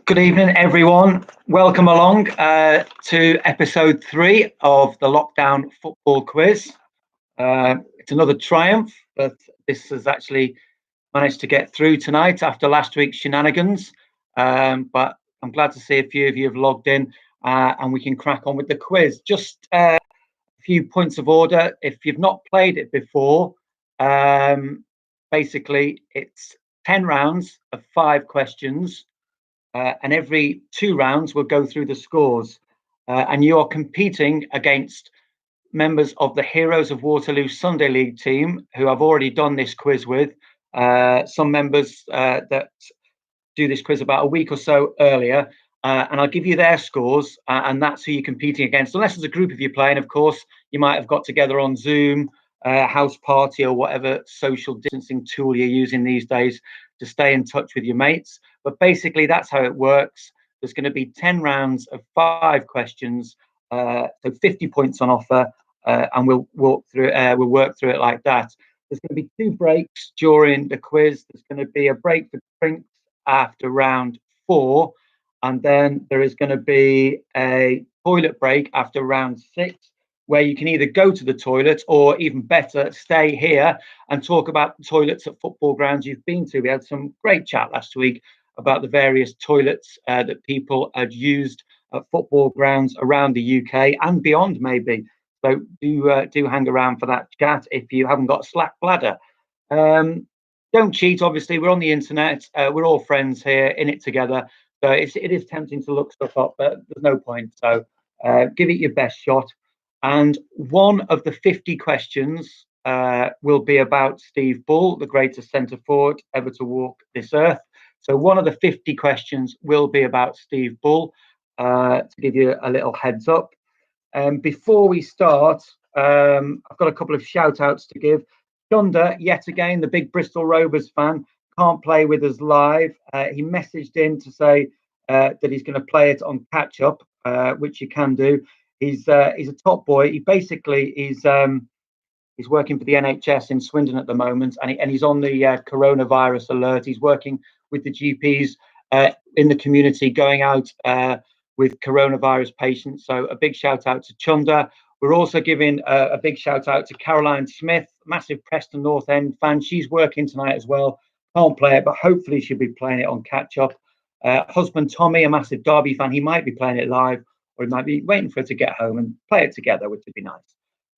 Good evening, everyone. Welcome along to episode 3 of the Lockdown Football Quiz. It's another triumph, but this has actually managed to get through tonight after last week's shenanigans. But I'm glad to see a few of you have logged in and we can crack on with the quiz. Just a few points of order. If you've not played it before, basically it's 10 rounds of 5 questions. And every 2 rounds we'll go through the scores, and you are competing against members of the Heroes of Waterloo Sunday League team who I've already done this quiz with. Some members that do this quiz about a week or so earlier, and I'll give you their scores, and that's who you're competing against, unless there's a group of you playing. Of course, you might have got together on Zoom, house party, or whatever social distancing tool you're using these days to stay in touch with your mates. But basically, that's how it works. There's going to be 10 rounds of 5 questions, so 50 points on offer, and we'll work through it like that. There's going to be 2 breaks during the quiz. There's going to be a break for drinks after round 4, and then there is going to be a toilet break after round 6, where you can either go to the toilet or, even better, stay here and talk about the toilets at football grounds you've been to. We had some great chat last week about the various toilets that people had used at football grounds around the UK and beyond, maybe. So do hang around for that chat if you haven't got a slack bladder. Don't cheat, obviously. We're on the internet. We're all friends here, in it together. So it is tempting to look stuff up, but there's no point. So give it your best shot. And one of the 50 questions will be about Steve Bull, the greatest centre forward ever to walk this earth. So one of the 50 questions will be about Steve Bull, to give you a little heads up. Before we start, I've got a couple of shout outs to give. Chunder, yet again, the big Bristol Rovers fan, can't play with us live. He messaged in to say that he's going to play it on catch up, which you can do. He's a top boy. He's working for the NHS in Swindon at the moment, and he's on the coronavirus alert. He's working with the GPs in the community, going out with coronavirus patients. So a big shout out to Chunder. We're also giving a big shout out to Caroline Smith, massive Preston North End fan. She's working tonight as well. Can't play it, but hopefully she'll be playing it on catch up. Husband Tommy, a massive Derby fan. He might be playing it live, or he might be waiting for it to get home and play it together, which would be nice.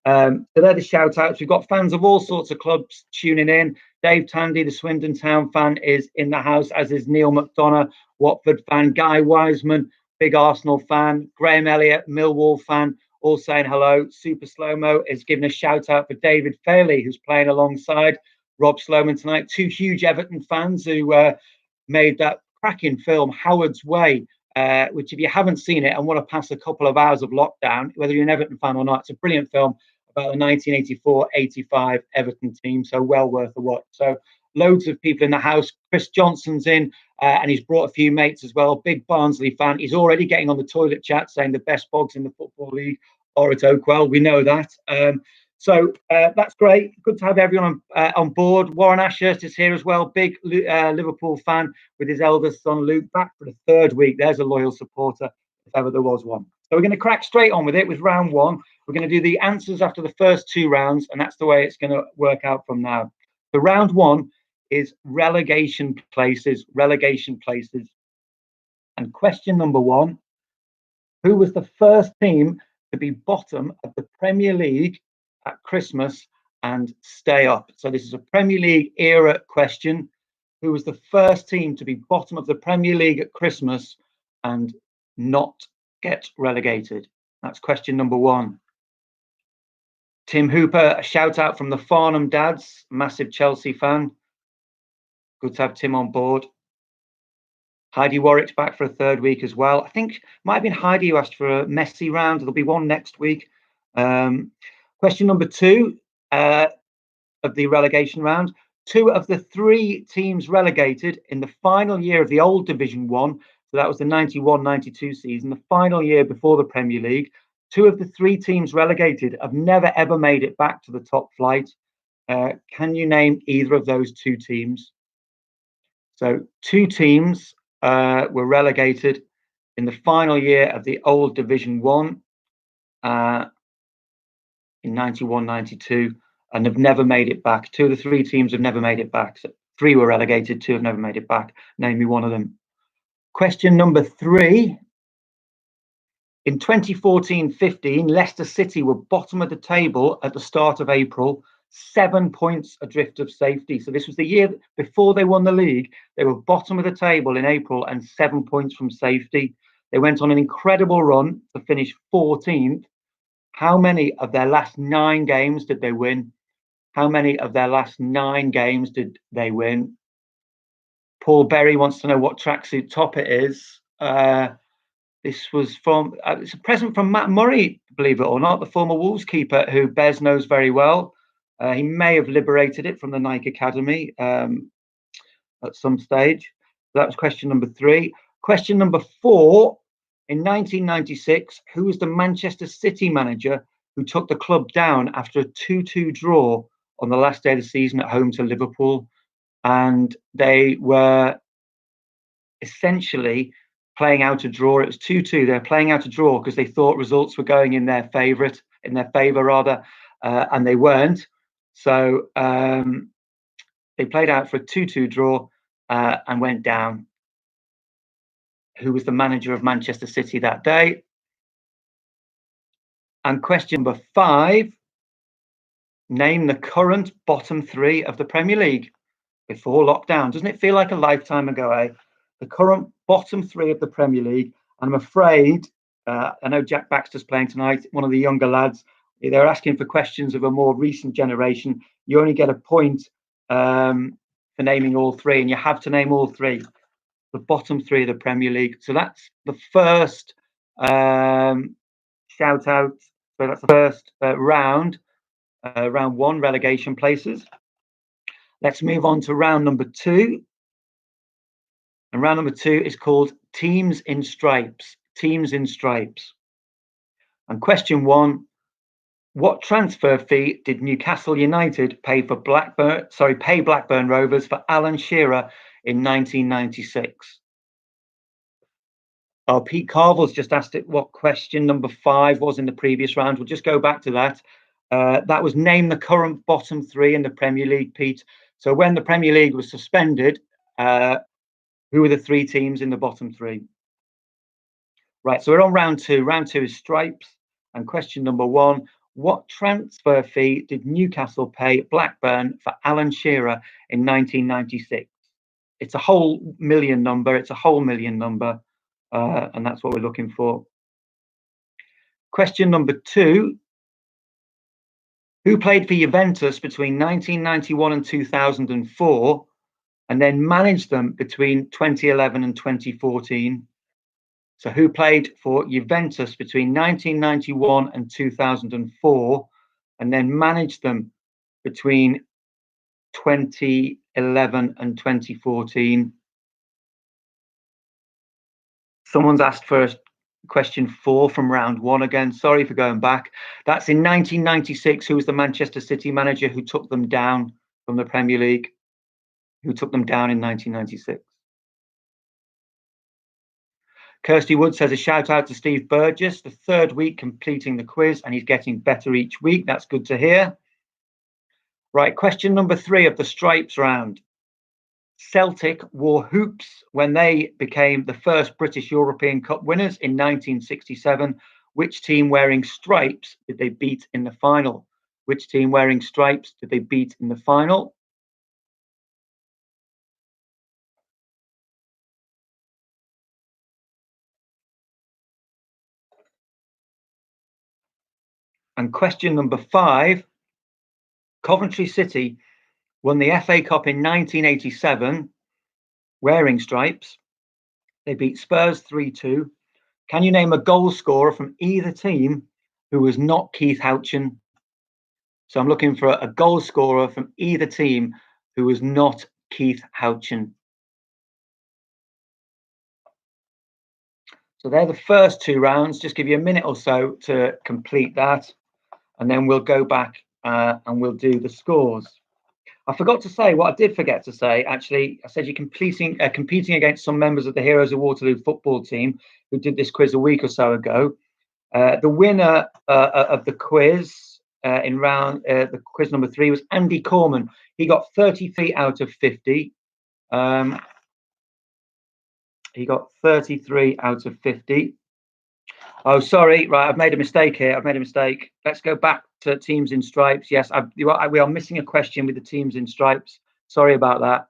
So they're the shout outs. We've got fans of all sorts of clubs tuning in. Dave Tandy, the Swindon Town fan, is in the house, as is Neil McDonough, Watford fan. Guy Wiseman, big Arsenal fan. Graham Elliott, Millwall fan, all saying hello. Super Slow-Mo is giving a shout out for David Faley, who's playing alongside Rob Sloman tonight. 2 huge Everton fans who made that cracking film Howard's Way, which, if you haven't seen it and want to pass a couple of hours of lockdown, whether you're an Everton fan or not, it's a brilliant film about the 1984-85 Everton team, so well worth a watch. So loads of people in the house. Chris Johnson's in, and he's brought a few mates as well. Big Barnsley fan. He's already getting on the toilet chat saying the best bogs in the Football League or at Oakwell. We know that. So that's great. Good to have everyone on board. Warren Ashurst is here as well. Big Liverpool fan with his eldest son Luke, back for the third week. There's a loyal supporter, if ever there was one. So we're going to crack straight on with it with round one. We're going to do the answers after the first two rounds, and that's the way it's going to work out from now. So round one is relegation places. Relegation places. And question number one: who was the first team to be bottom of the Premier League at Christmas and stay up? So this is a Premier League era question. Who was the first team to be bottom of the Premier League at Christmas and not get relegated? That's question number one. Tim Hooper, a shout out from the Farnham dads, massive Chelsea fan. Good to have Tim on board. Heidi Warwick's back for a third week as well. I think it might have been Heidi who asked for a messy round. There'll be one next week. Question number two of the relegation round. Two of the three teams relegated in the final year of the old Division 1, so that was the 91-92 season, the final year before the Premier League. Two of the three teams relegated have never ever made it back to the top flight. Can you name either of those two teams? So two teams were relegated in the final year of the old Division 1 in 91-92 and have never made it back. Two of the three teams have never made it back. So three were relegated, two have never made it back. Name me one of them. Question number three. In 2014-15, Leicester City were bottom of the table at the start of April, 7 points adrift of safety. So this was the year before they won the league. They were bottom of the table in April and 7 points from safety. They went on an incredible run to finish 14th. How many of their last 9 games did they win? How many of their last 9 games did they win? Paul Berry wants to know what tracksuit top it is. This was from, it's a present from Matt Murray, believe it or not, the former Wolves keeper who Bez knows very well. He may have liberated it from the Nike Academy at some stage. So that was question number three. Question number four: in 1996, who was the Manchester City manager who took the club down after a 2-2 draw on the last day of the season at home to Liverpool? And they were essentially playing out a draw. It was 2-2. They're playing out a draw because they thought results were going in their favour, and they weren't. So they played out for a 2-2 draw and went down. Who was the manager of Manchester City that day? And question number five: name the current bottom three of the Premier League before lockdown. Doesn't it feel like a lifetime ago, eh? The current bottom three of the Premier League. And I'm afraid, I know Jack Baxter's playing tonight, one of the younger lads. They're asking for questions of a more recent generation. You only get a point for naming all three, and you have to name all three. The bottom three of the Premier League. So that's the first shout out. So that's the first round one, relegation places. Let's move on to round number two. And round number two is called Teams in Stripes. Teams in Stripes. And question one: what transfer fee did Newcastle United pay Blackburn Rovers for Alan Shearer in 1996? Oh, Pete Carville's just asked it what question number 5 was in the previous round. We'll just go back to that. That was name the current bottom three in the Premier League, Pete. So when the Premier League was suspended, who were the three teams in the bottom three? Right, so we're on round two. Round two is stripes. And question number one: what transfer fee did Newcastle pay Blackburn for Alan Shearer in 1996? It's a whole million number. And that's what we're looking for. Question number two: who played for Juventus between 1991 and 2004, and then managed them between 2011 and 2014? So who played for Juventus between 1991 and 2004, and then managed them between 2011 and 2014? Someone's asked for question 4 from round 1 again. Sorry for going back. That's in 1996. Who was the Manchester City manager who took them down from the Premier League? Who took them down in 1996? Kirsty Wood says a shout out to Steve Burgess, the 3rd week completing the quiz, and he's getting better each week. That's good to hear. Right, question number 3 of the Stripes round. Celtic wore hoops when they became the first British European Cup winners in 1967. Which team wearing stripes did they beat in the final? Which team wearing stripes did they beat in the final? And question number 5, Coventry City won the FA Cup in 1987 wearing stripes. They beat Spurs 3-2. Can you name a goal scorer from either team who was not Keith Houchen? So I'm looking for a goal scorer from either team who was not Keith Houchen. So they're the first 2 rounds. Just give you a minute or so to complete that, and then we'll go back and we'll do the scores. I forgot to say, what I did forget to say, actually, I said you're competing against some members of the Heroes of Waterloo football team who did this quiz a week or so ago. The winner of the quiz the quiz number 3 was Andy Corman. He got 33 out of 50. He got 33 out of 50. Oh, sorry. Right, I've made a mistake here. Let's go back to teams in stripes. Yes, we are missing a question with the teams in stripes. Sorry about that.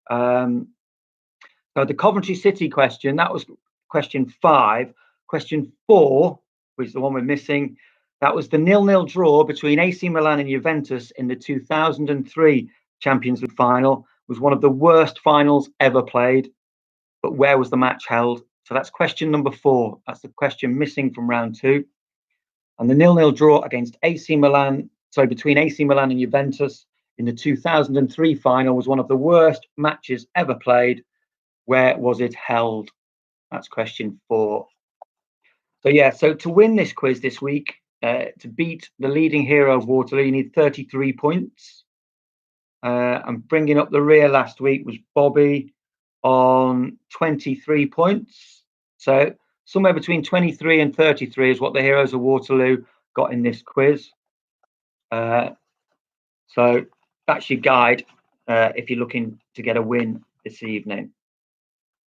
So the Coventry City question, that was question 5. Question 4, which is the one we're missing, that was the 0-0 draw between AC Milan and Juventus in the 2003 Champions League final. It was one of the worst finals ever played. But where was the match held? So that's question number 4. That's the question missing from round 2. And the 0-0 draw against between AC Milan and Juventus in the 2003 final was one of the worst matches ever played. Where was it held? That's question 4. So to win this quiz this week, to beat the leading hero of Waterloo, you need 33 points. And bringing up the rear last week was Bobby on 23 points. So somewhere between 23 and 33 is what the Heroes of Waterloo got in this quiz. So that's your guide if you're looking to get a win this evening.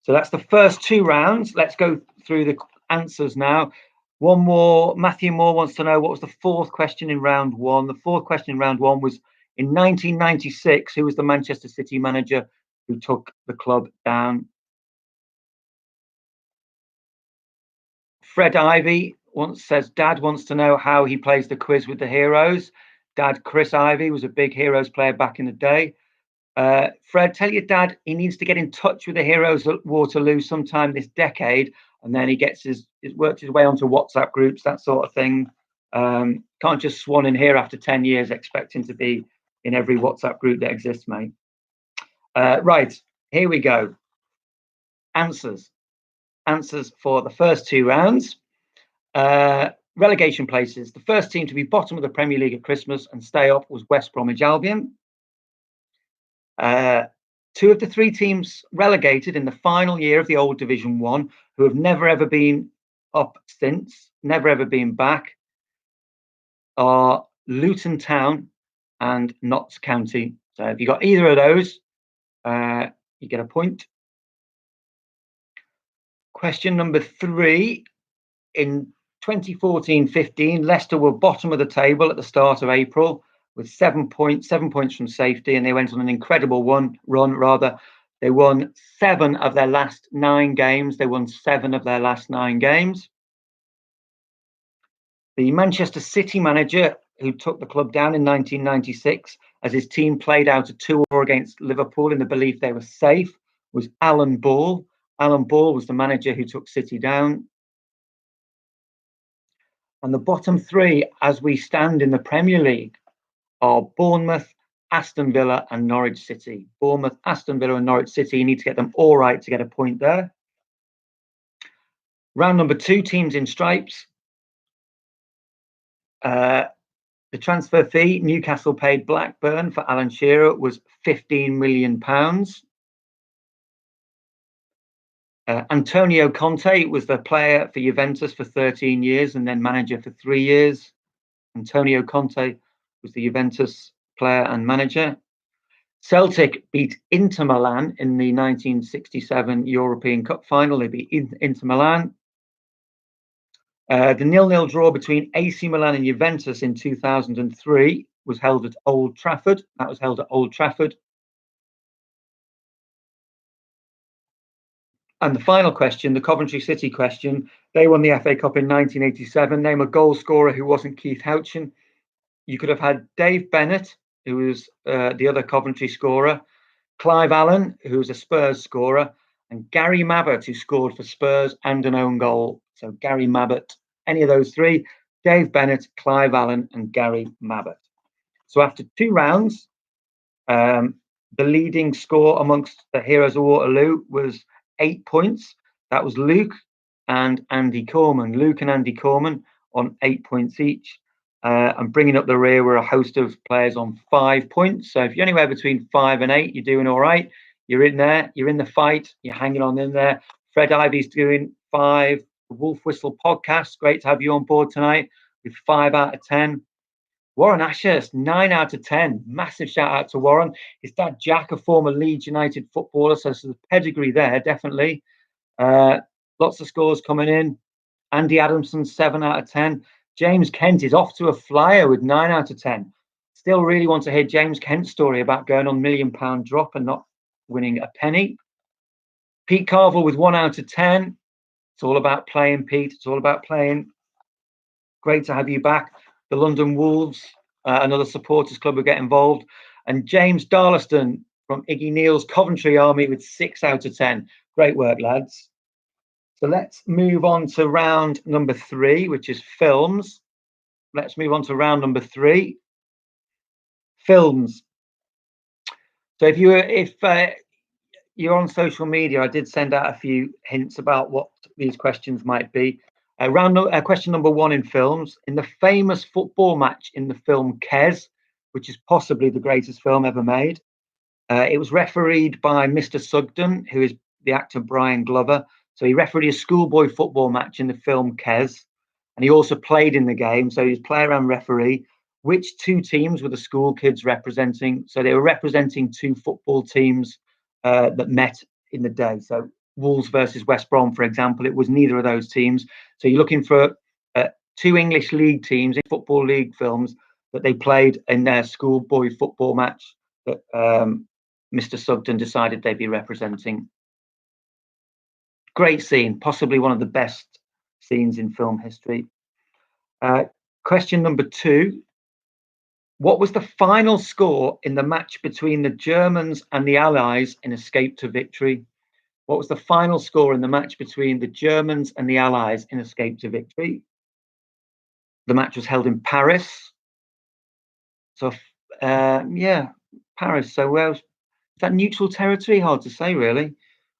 So that's the first 2 rounds. Let's go through the answers now. One more. Matthew Moore wants to know what was the 4th question in round 1. The 4th question in round 1 was in 1996, who was the Manchester City manager who took the club down? Fred Ivy says Dad wants to know how he plays the quiz with the Heroes. Dad Chris Ivy was a big Heroes player back in the day. Fred, tell your dad he needs to get in touch with the Heroes at Waterloo sometime this decade, and then he gets works his way onto WhatsApp groups, that sort of thing. Can't just swan in here after 10 years expecting to be in every WhatsApp group that exists, mate. Right, here we go. Answers for the first 2 rounds. Relegation places. The first team to be bottom of the Premier League at Christmas and stay up was West Bromwich Albion. 2 of the 3 teams relegated in the final year of the old Division 1 who have never ever been up since, never ever been back, are Luton Town and Notts County. So if you got either of those, you get a point. Question number 3. In 2014-15, Leicester were bottom of the table at the start of April with 7 points from safety, and they went on an incredible run. They won 7 of their last 9 games. The Manchester City manager who took the club down in 1996 as his team played out a 2-2 against Liverpool in the belief they were safe was Alan Ball. Alan Ball was the manager who took City down. And the bottom 3, as we stand in the Premier League, are Bournemouth, Aston Villa and Norwich City. Bournemouth, Aston Villa and Norwich City, you need to get them all right to get a point there. Round number 2, teams in stripes. The transfer fee Newcastle paid Blackburn for Alan Shearer was £15 million. Antonio Conte was the player for Juventus for 13 years and then manager for 3 years. Antonio Conte was the Juventus player and manager. Celtic beat Inter Milan in the 1967 European Cup final. They beat Inter Milan. The 0-0 draw between AC Milan and Juventus in 2003 was held at Old Trafford. That was held at Old Trafford. And the final question, the Coventry City question, they won the FA Cup in 1987. Name a goal scorer who wasn't Keith Houchin. You could have had Dave Bennett, who was the other Coventry scorer, Clive Allen, who was a Spurs scorer, and Gary Mabbott, who scored for Spurs and an own goal. So Gary Mabbott, any of those three, Dave Bennett, Clive Allen, and Gary Mabbott. So after 2 rounds, the leading score amongst the Heroes of Waterloo was 8 points. That was Luke and Andy Corman. Luke and Andy Corman on 8 points each. And bringing up the rear were a host of players on 5 points. So if you're anywhere between 5 and 8, you're doing all right. You're in there. You're in the fight. You're hanging on in there. Fred Ivy's doing 5. The Wolf Whistle podcast. Great to have you on board tonight with 5 out of 10. Warren Ashurst, 9 out of 10. Massive shout out to Warren. His dad, Jack, a former Leeds United footballer. So there's a pedigree there, definitely. Lots of scores coming in. Andy Adamson, 7 out of 10. James Kent is off to a flyer with 9 out of 10. Still really want to hear James Kent's story about going on £1 million drop and not winning a penny. Pete Carville with 1 out of 10. It's all about playing, Pete. It's all about playing. Great to have you back. The London Wolves, another supporters club, will get involved. And James Darlaston from Iggy Neal's Coventry Army with 6 out of 10. Great work, lads. So let's move on to round number 3, which is films. Let's move on to round number 3, films. So if you're on social media, I did send out a few hints about what these questions might be. Question number 1 in films. In the famous football match in the film Kes, which is possibly the greatest film ever made, it was refereed by Mr. Sugden, who is the actor Brian Glover. So he refereed a schoolboy football match in the film Kes, and he also played in the game. So he's player and referee. Which 2 teams were the school kids representing? So they were representing 2 football teams that met in the day. So Wolves versus West Brom, for example, it was neither of those teams. So you're looking for 2 English league teams in Football League films that they played in their schoolboy football match that Mr. Sugden decided they'd be representing. Great scene, possibly one of the best scenes in film history. Question number 2. What was the final score in the match between the Germans and the Allies in Escape to Victory? What was the final score in the match between the Germans and the Allies in Escape to Victory? The match was held in Paris. So, Paris. So, where was that? Neutral territory? Hard to say, really.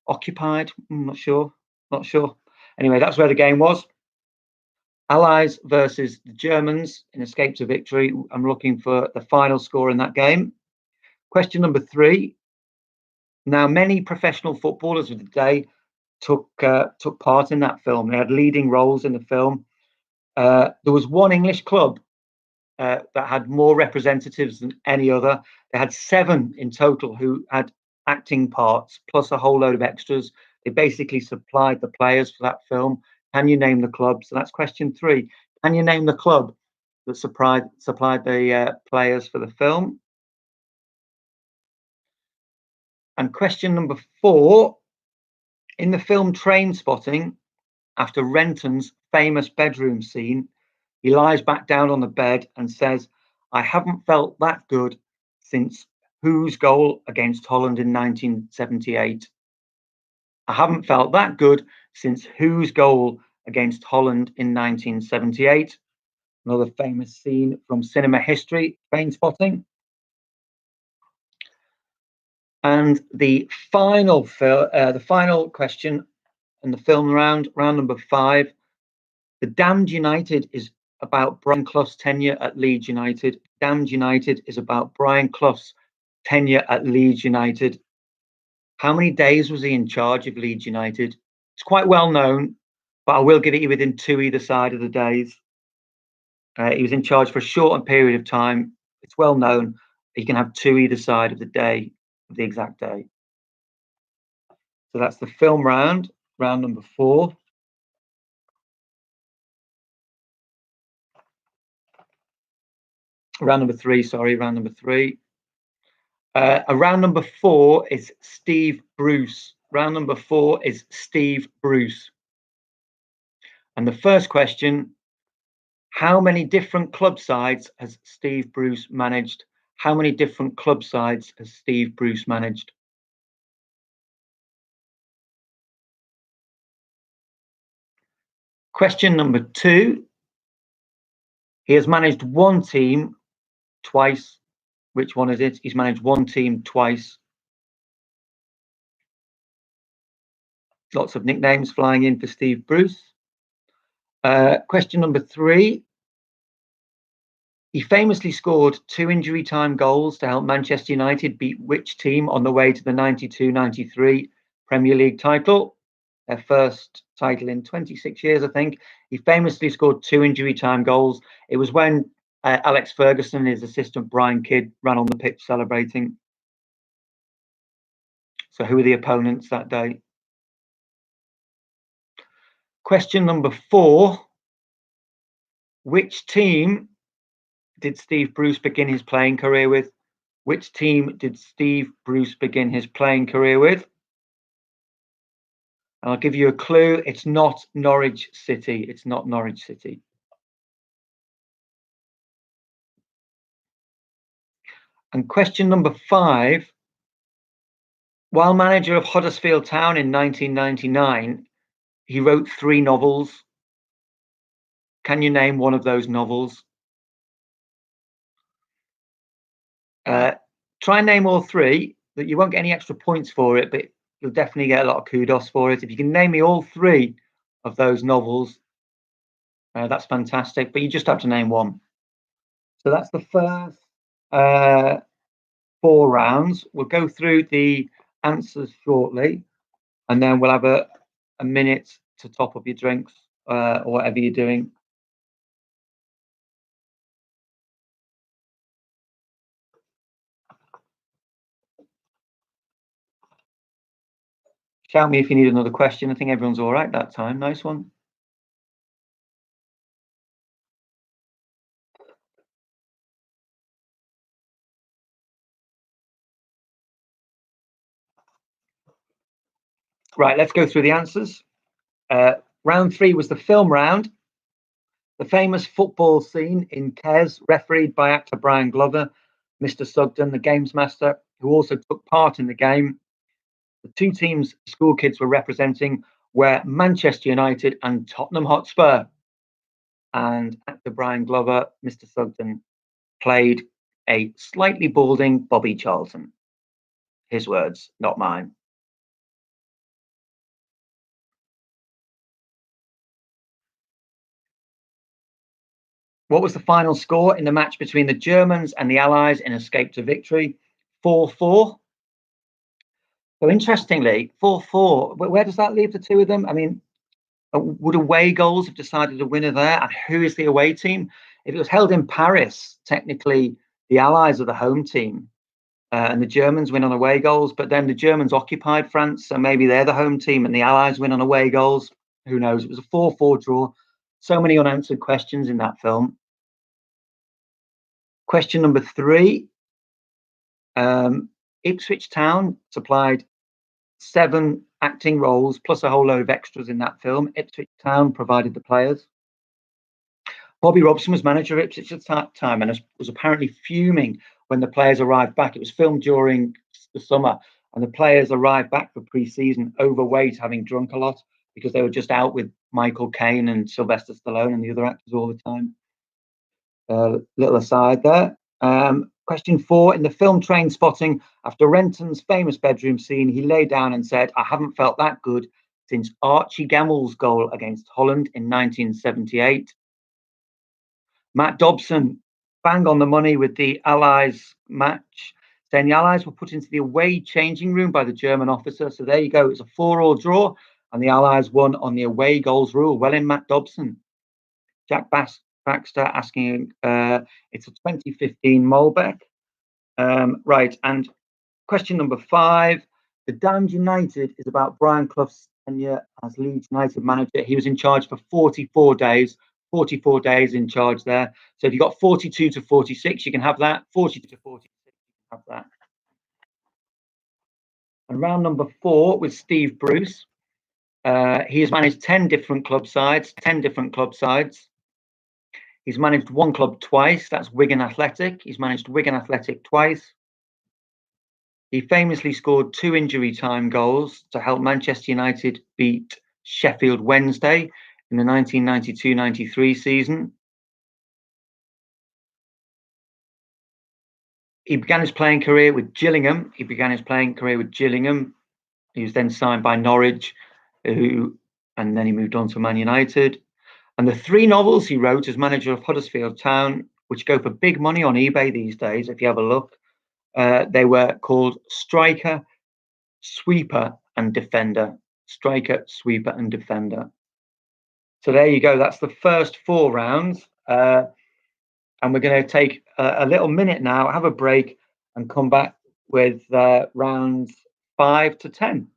Occupied? I'm not sure. Not sure. Anyway, that's where the game was. Allies versus the Germans in Escape to Victory. I'm looking for the final score in that game. Question number 3. Now, many professional footballers of the day took part in that film. They had leading roles in the film. There was one English club that had more representatives than any other. They had 7 in total who had acting parts, plus a whole load of extras. They basically supplied the players for that film. Can you name the club? So that's question 3. Can you name the club that supplied the players for the film? And question number 4. In the film Trainspotting, after Renton's famous bedroom scene, he lies back down on the bed and says, "I haven't felt that good since whose goal against Holland in 1978? I haven't felt that good since whose goal against Holland in 1978? Another famous scene from cinema history, Trainspotting. And the final question in the film round number 5. The Damned United is about Brian Clough's tenure at Leeds United. Damned United is about Brian Clough's tenure at Leeds United. How many days was he in charge of Leeds United? It's quite well known, but I will give it you within 2 either side of the days. He was in charge for a shortened period of time. It's well known. You can have 2 either side of the day, of the exact day. So that's the film round number 4. Round number 3. Round number 4 is Steve Bruce. Round number 4 is Steve Bruce. And the first question, how many different club sides has Steve Bruce managed? How many different club sides has Steve Bruce managed? Question number 2, he has managed one team twice. Which one is it? He's managed one team twice. Lots of nicknames flying in for Steve Bruce. Question number 3. He famously scored 2 injury time goals to help Manchester United beat which team on the way to the 92-93 Premier League title? Their first title in 26 years, I think. He famously scored 2 injury time goals. It was when Alex Ferguson and his assistant Brian Kidd ran on the pitch celebrating. So who were the opponents that day? Question number 4. Which team did Steve Bruce begin his playing career with? Which team did Steve Bruce begin his playing career with? And I'll give you a clue. It's not Norwich City. It's not Norwich City. And question number 5. While manager of Huddersfield Town in 1999, he wrote 3 novels. Can you name one of those novels? Try and name all 3. That you won't get any extra points for it, but you'll definitely get a lot of kudos for it. If you can name me all 3 of those novels, that's fantastic. But you just have to name one. So that's the first 4 rounds. We'll go through the answers shortly, and then we'll have a minute to top up your drinks or whatever you're doing. Shout me if you need another question. I think everyone's all right that time. Nice one. Right, let's go through the answers. Round 3 was the film round. The famous football scene in Kes, refereed by actor Brian Glover, Mr. Sugden, the games master, who also took part in the game. The 2 teams school kids were representing were Manchester United and Tottenham Hotspur. And actor Brian Glover, Mr. Sugden, played a slightly balding Bobby Charlton. His words, not mine. What was the final score in the match between the Germans and the Allies in Escape to Victory? 4-4. So interestingly, 4-4, where does that leave the 2 of them? I mean, would away goals have decided a winner there? And who is the away team? If it was held in Paris, technically the Allies are the home team and the Germans win on away goals. But then the Germans occupied France, so maybe they're the home team and the Allies win on away goals. Who knows? It was a 4-4 draw. So many unanswered questions in that film. Question number 3. Ipswich Town supplied 7 acting roles plus a whole load of extras in that film. Ipswich Town provided the players. Bobby Robson was manager of Ipswich at that time and was apparently fuming when the players arrived back. It was filmed during the summer, and the players arrived back for pre-season overweight, having drunk a lot, because they were just out with Michael Caine and Sylvester Stallone and the other actors all the time. Little aside there. Question 4. In the film Trainspotting, after Renton's famous bedroom scene, he lay down and said, "I haven't felt that good since Archie Gemmel's goal against Holland in 1978. Matt Dobson, bang on the money with the Allies match, saying the Allies were put into the away changing room by the German officer. So there you go. It's a 4-4 draw, and the Allies won on the away goals rule. Well in, Matt Dobson. Jack Baxter asking, it's a 2015 Molbeck. Right, and question number 5. The Damned United is about Brian Clough's tenure as Leeds United manager. He was in charge for 44 days. 44 days in charge there. So if you got 42 to 46, you can have that. 40 to 46, you can have that. And round number 4 with Steve Bruce. He has managed 10 different club sides. 10 different club sides. He's managed one club twice. That's Wigan Athletic. He's managed Wigan Athletic twice. He famously scored 2 injury time goals to help Manchester United beat Sheffield Wednesday in the 1992-93 season. He began his playing career with Gillingham. He was then signed by Norwich, and then he moved on to Man United. And the 3 novels he wrote as manager of Huddersfield Town, which go for big money on eBay these days, if you have a look, they were called Striker, Sweeper, and Defender. Striker, Sweeper, and Defender. So there you go. That's the first 4 rounds. And we're going to take a little minute now, have a break, and come back with rounds 5 to 10.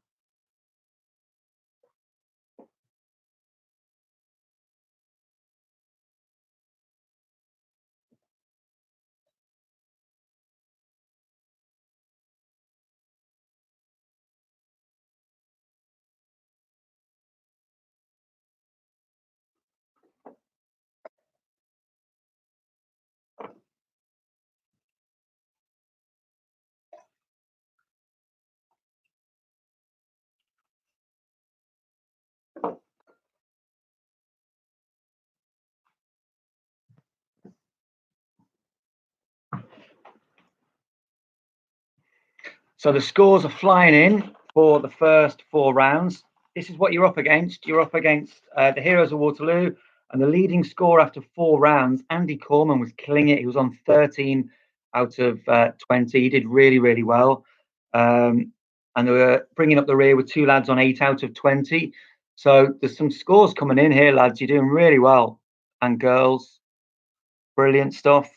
So the scores are flying in for the first 4 rounds. This is what you're up against. You're up against the Heroes of Waterloo, and the leading score after 4 rounds, Andy Corman, was killing it. He was on 13 out of 20. He did really, really well. And they were bringing up the rear with 2 lads on 8 out of 20. So there's some scores coming in here, lads. You're doing really well. And girls, brilliant stuff.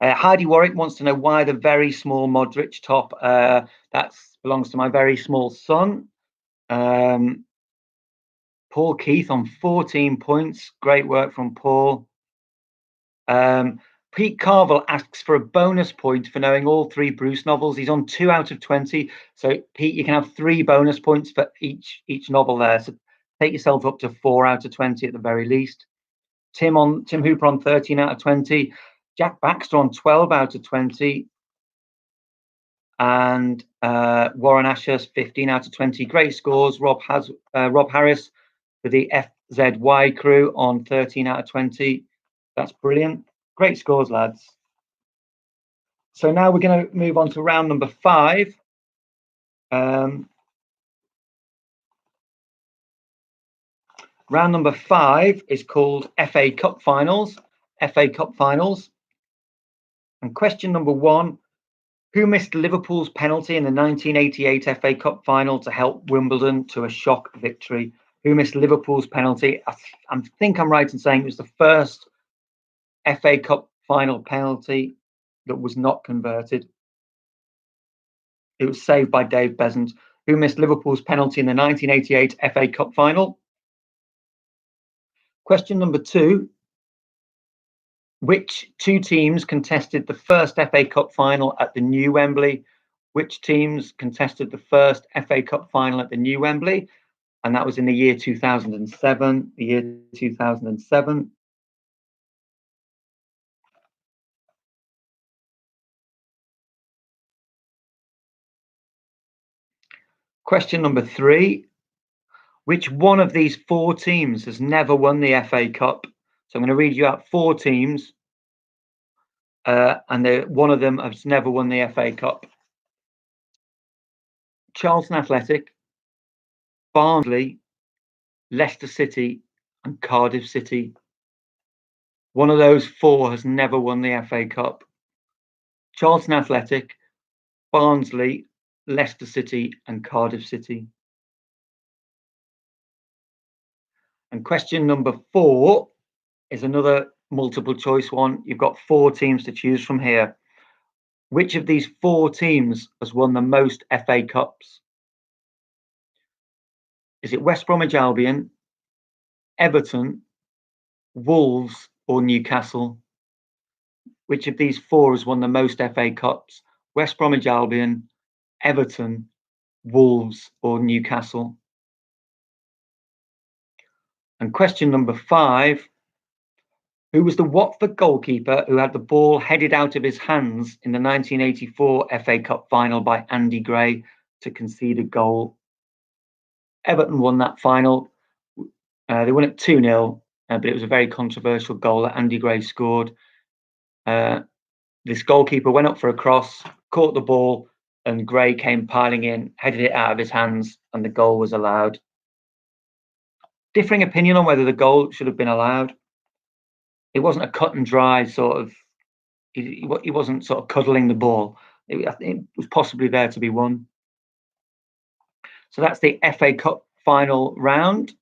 Heidi Warwick wants to know why the very small Modric top. That belongs to my very small son. Paul Keith on 14 points. Great work from Paul. Pete Carville asks for a bonus point for knowing all 3 Bruce novels. He's on 2 out of 20. So Pete, you can have 3 bonus points for each novel there. So take yourself up to 4 out of 20 at the very least. Tim Hooper on 13 out of 20. Jack Baxter on 12 out of 20. And Warren Asher's 15 out of 20. Great scores. Rob Harris for the FZY crew on 13 out of 20. That's brilliant. Great scores, lads. So now we're going to move on to round number 5. Round number 5 is called FA Cup Finals. FA Cup Finals. And question number 1, who missed Liverpool's penalty in the 1988 FA Cup final to help Wimbledon to a shock victory? Who missed Liverpool's penalty? I think I'm right in saying it was the first FA Cup final penalty that was not converted. It was saved by Dave Besant. Who missed Liverpool's penalty in the 1988 FA Cup final? Question number 2. Which 2 teams contested the first FA Cup final at the new Wembley? Which teams contested the first FA Cup final at the new Wembley? And that was in the year 2007. The year 2007. Question number 3. Which one of these 4 teams has never won the FA Cup? So I'm going to read you out 4 teams. And one of them has never won the FA Cup. Charlton Athletic, Barnsley, Leicester City, and Cardiff City. One of those four has never won the FA Cup. Charlton Athletic, Barnsley, Leicester City, and Cardiff City. And question number 4 is another multiple choice one. You've got 4 teams to choose from here. Which of these 4 teams has won the most FA Cups? Is it West Bromwich Albion, Everton, Wolves, or Newcastle? Which of these 4 has won the most FA Cups? West Bromwich Albion, Everton, Wolves, or Newcastle? And question number 5, who was the Watford goalkeeper who had the ball headed out of his hands in the 1984 FA Cup final by Andy Gray to concede a goal? Everton won that final. They won it 2-0, but it was a very controversial goal that Andy Gray scored. This goalkeeper went up for a cross, caught the ball, and Gray came piling in, headed it out of his hands, and the goal was allowed. Differing opinion on whether the goal should have been allowed. It wasn't a cut and dry sort of, he wasn't sort of cuddling the ball. It was possibly there to be won. So that's the FA Cup final round.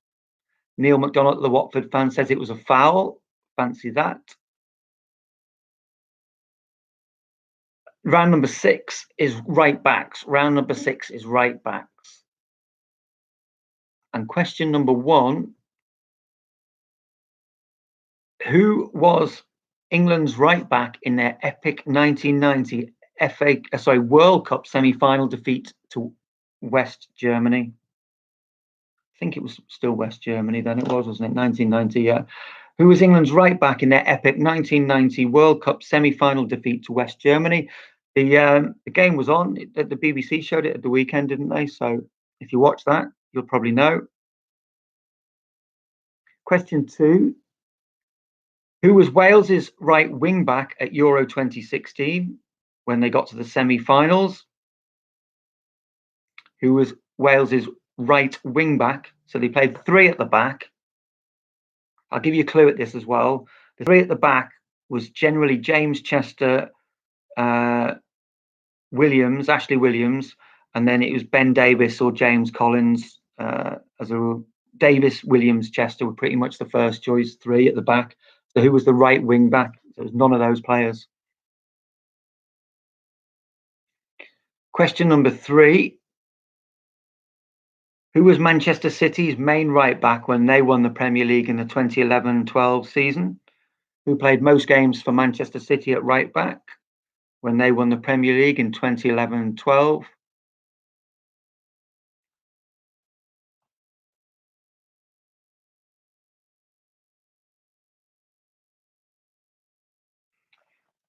Neil McDonald, the Watford fan, says it was a foul. Fancy that. Round number 6 is right backs. Round number 6 is right backs. And question number 1, who was England's right back in their epic 1990 World Cup semi-final defeat to West Germany? I think it was still West Germany then, wasn't it? 1990, yeah. Who was England's right back in their epic 1990 World Cup semi-final defeat to West Germany? The game was on. The BBC showed it at the weekend, didn't they? So if you watch that, you'll probably know. Question 2. Who was Wales's right wing back at Euro 2016 when they got to the semi-finals? Who was Wales's right wing back? So they played 3 at the back. I'll give you a clue at this as well. The 3 at the back was generally James Chester, Ashley Williams, and then it was Ben Davis or James Collins. Davis, Williams, Chester were pretty much the first choice 3 at the back. So who was the right wing back? There was none of those players. Question number 3. Who was Manchester City's main right back when they won the Premier League in the 2011-12 season? Who played most games for Manchester City at right back when they won the Premier League in 2011-12?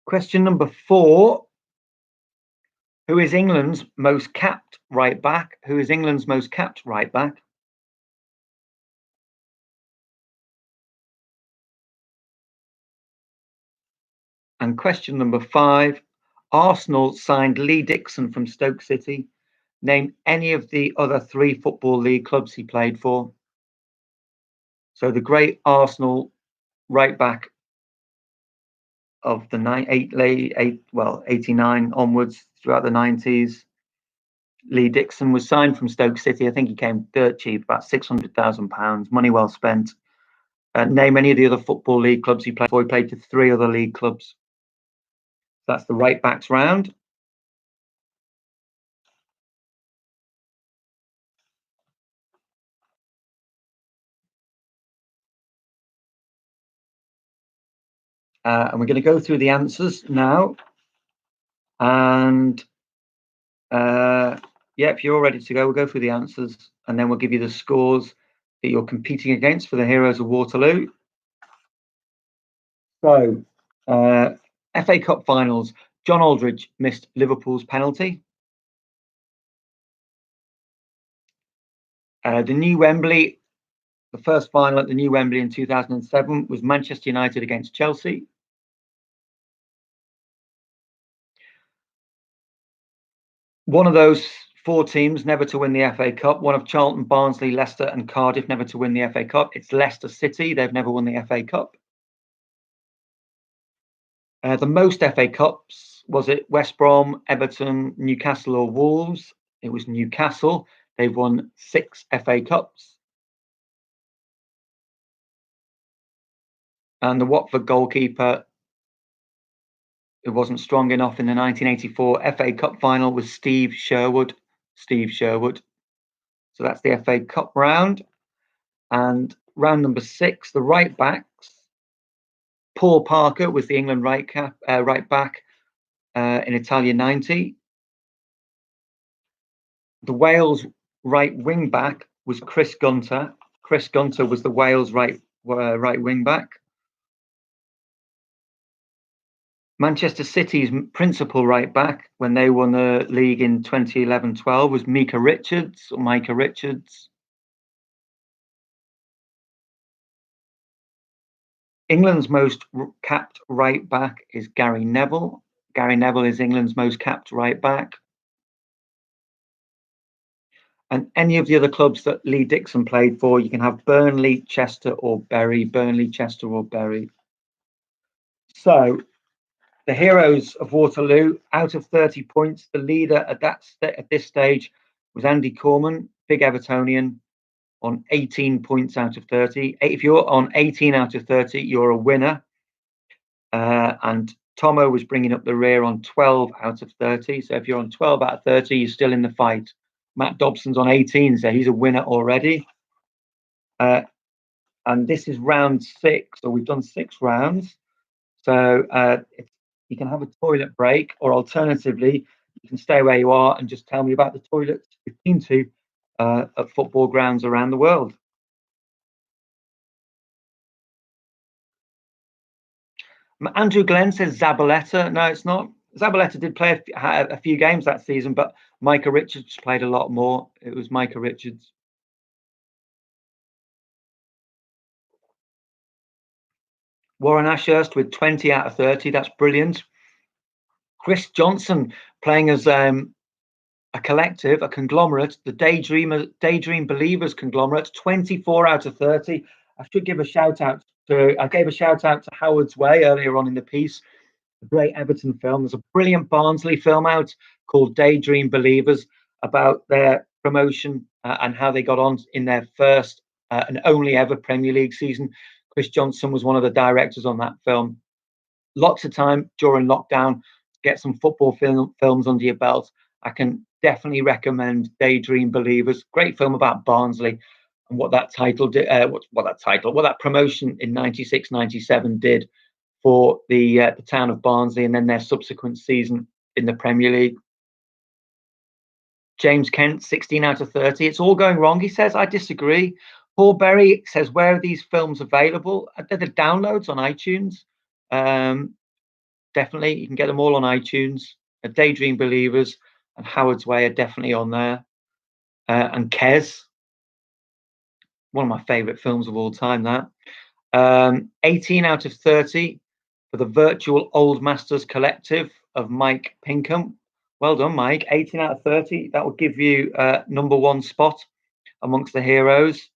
Question number 4. Who is England's most capped right back? Who is England's most capped right back? And question number 5. Arsenal signed Lee Dixon from Stoke City. Name any of the other 3 Football League clubs he played for. So the great Arsenal right back of the 89 onwards throughout the 90s. Lee Dixon was signed from Stoke City. I think he came dirt cheap, about £600,000. Money well spent. Name any of the other Football League clubs he played for. He played for 3 other league clubs. That's the right backs round. And we're going to go through the answers now. And if you're all ready to go, we'll go through the answers and then we'll give you the scores that you're competing against for the Heroes of Waterloo. So, FA Cup finals. John Aldridge missed Liverpool's penalty. The new Wembley, the first final at the new Wembley in 2007 was Manchester United against Chelsea. One of those 4 teams never to win the FA Cup. One of Charlton, Barnsley, Leicester and Cardiff never to win the FA Cup. It's Leicester City. They've never won the FA Cup. The most FA Cups, was it West Brom, Everton, Newcastle or Wolves? It was Newcastle. They've won 6 FA Cups. And the Watford goalkeeper who wasn't strong enough in the 1984 FA Cup final was Steve Sherwood. Steve Sherwood. So that's the FA Cup round. And round number 6, the right backs. Paul Parker was the England right back in Italia 90. The Wales right wing back was Chris Gunter. Chris Gunter was the Wales right wing back. Manchester City's principal right back when they won the league in 2011-12 was Micah Richards. England's most capped right back is Gary Neville. Gary Neville is England's most capped right back. And any of the other clubs that Lee Dixon played for, you can have Burnley, Chester or Bury. Burnley, Chester or Bury. So the heroes of Waterloo, out of 30 points, the leader at this stage was Andy Corman, big Evertonian, on 18 points out of 30. If you're on 18 out of 30, you're a winner. And Tomo was bringing up the rear on 12 out of 30. So if you're on 12 out of 30, you're still in the fight. Matt Dobson's on 18, so he's a winner already. And this is round 6, so we've done 6 rounds. So you can have a toilet break, or alternatively, you can stay where you are and just tell me about the toilets you've been to at football grounds around the world. Andrew Glenn says Zabaleta. No, it's not. Zabaleta did play a few games that season, but Micah Richards played a lot more. It was Micah Richards. Warren Ashurst with 20 out of 30. That's brilliant. Chris Johnson playing as a collective, a conglomerate, the Daydream Believers conglomerate, 24 out of 30. I should give a shout out I gave a shout out to Howard's Way earlier on in the piece, a great Everton film. There's a brilliant Barnsley film out called Daydream Believers about their promotion and how they got on in their first and only ever Premier League season. Chris Johnson was one of the directors on that film. Lots of time during lockdown to get some football films under your belt. I can definitely recommend Daydream Believers. Great film about Barnsley and what that title did, what that promotion in 96-97 did for the town of Barnsley and then their subsequent season in the Premier League. James Kent, 16 out of 30. It's all going wrong, he says. I disagree. Paul Berry says, where are these films available? They're the downloads on iTunes. Definitely, you can get them all on iTunes. Daydream Believers and Howard's Way are definitely on there. And Kes, one of my favourite films of all time, that. 18 out of 30 for the Virtual Old Masters Collective of Mike Pinkham. Well done, Mike. 18 out of 30. That will give you #1 spot amongst the heroes.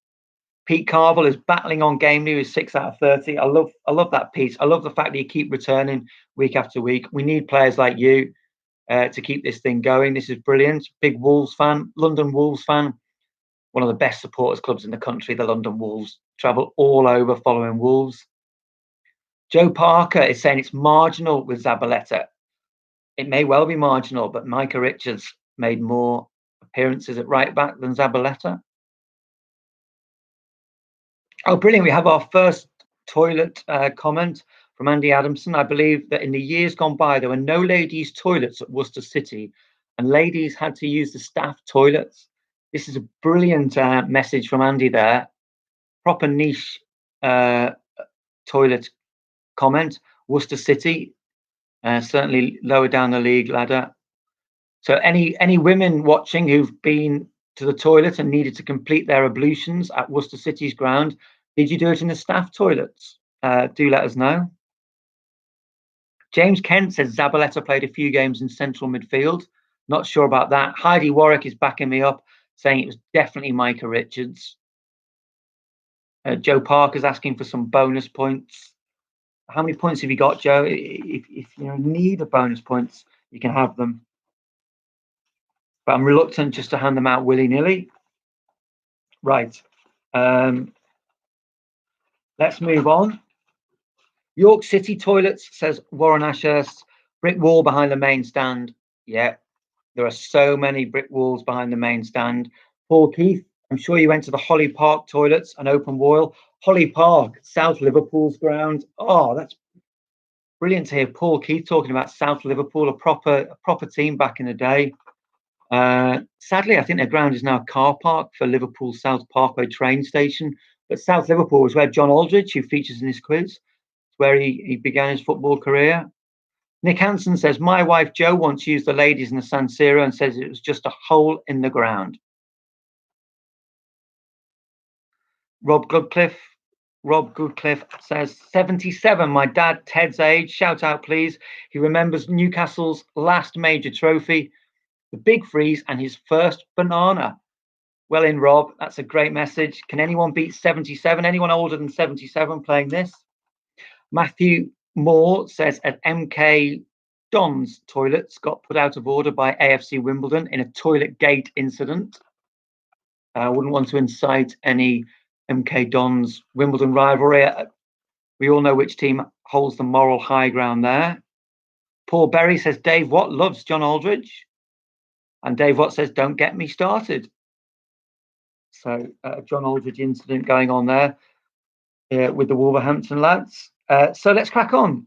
Pete Carville is battling on Gamely with 6 out of 30. I love that piece. I love the fact that you keep returning week after week. We need players like you to keep this thing going. This is brilliant. Big Wolves fan, London Wolves fan. One of the best supporters clubs in the country, the London Wolves. Travel all over following Wolves. Joe Parker is saying it's marginal with Zabaleta. It may well be marginal, but Micah Richards made more appearances at right back than Zabaleta. Oh, brilliant. We have our first toilet comment from Andy Adamson. I believe that in the years gone by, there were no ladies' toilets at Worcester City, and ladies had to use the staff toilets. This is a brilliant message from Andy there. Proper niche toilet comment. Worcester City, certainly lower down the league ladder. So any women watching who've been to the toilet and needed to complete their ablutions at Worcester City's ground, did you do it in the staff toilets? Do let us know. James Kent says Zabaleta played a few games in central midfield. Not sure about that. Heidi Warwick is backing me up, saying it was definitely Micah Richards. Joe Parker's asking for some bonus points. How many points have you got, Joe? If you need a bonus points, you can have them. But I'm reluctant just to hand them out willy-nilly. Right. Let's move on. York City Toilets, says Warren Ashurst. Brick wall behind the main stand. Yeah, there are so many brick walls behind the main stand. Paul Keith, I'm sure you went to the Holly Park Toilets, an open wall. Holly Park, South Liverpool's ground. Oh, that's brilliant to hear Paul Keith talking about South Liverpool, a proper team back in the day. Sadly, I think their ground is now a car park for Liverpool South Parkway train station. But South Liverpool is where John Aldridge, who features in this quiz, where he began his football career. Nick Hansen says, my wife Jo once used the ladies in the San Siro and says it was just a hole in the ground. Rob Goodcliffe says, 77, my dad Ted's age. Shout out, please. He remembers Newcastle's last major trophy, the Big Freeze, and his first banana. Well in, Rob. That's a great message. Can anyone beat 77? Anyone older than 77 playing this? Matthew Moore says, at MK Don's toilets got put out of order by AFC Wimbledon in a toilet gate incident. I wouldn't want to incite any MK Don's Wimbledon rivalry. We all know which team holds the moral high ground there. Paul Berry says, Dave Watt loves John Aldridge. And Dave Watt says, don't get me started. So John Aldridge incident going on there with the Wolverhampton lads. So let's crack on.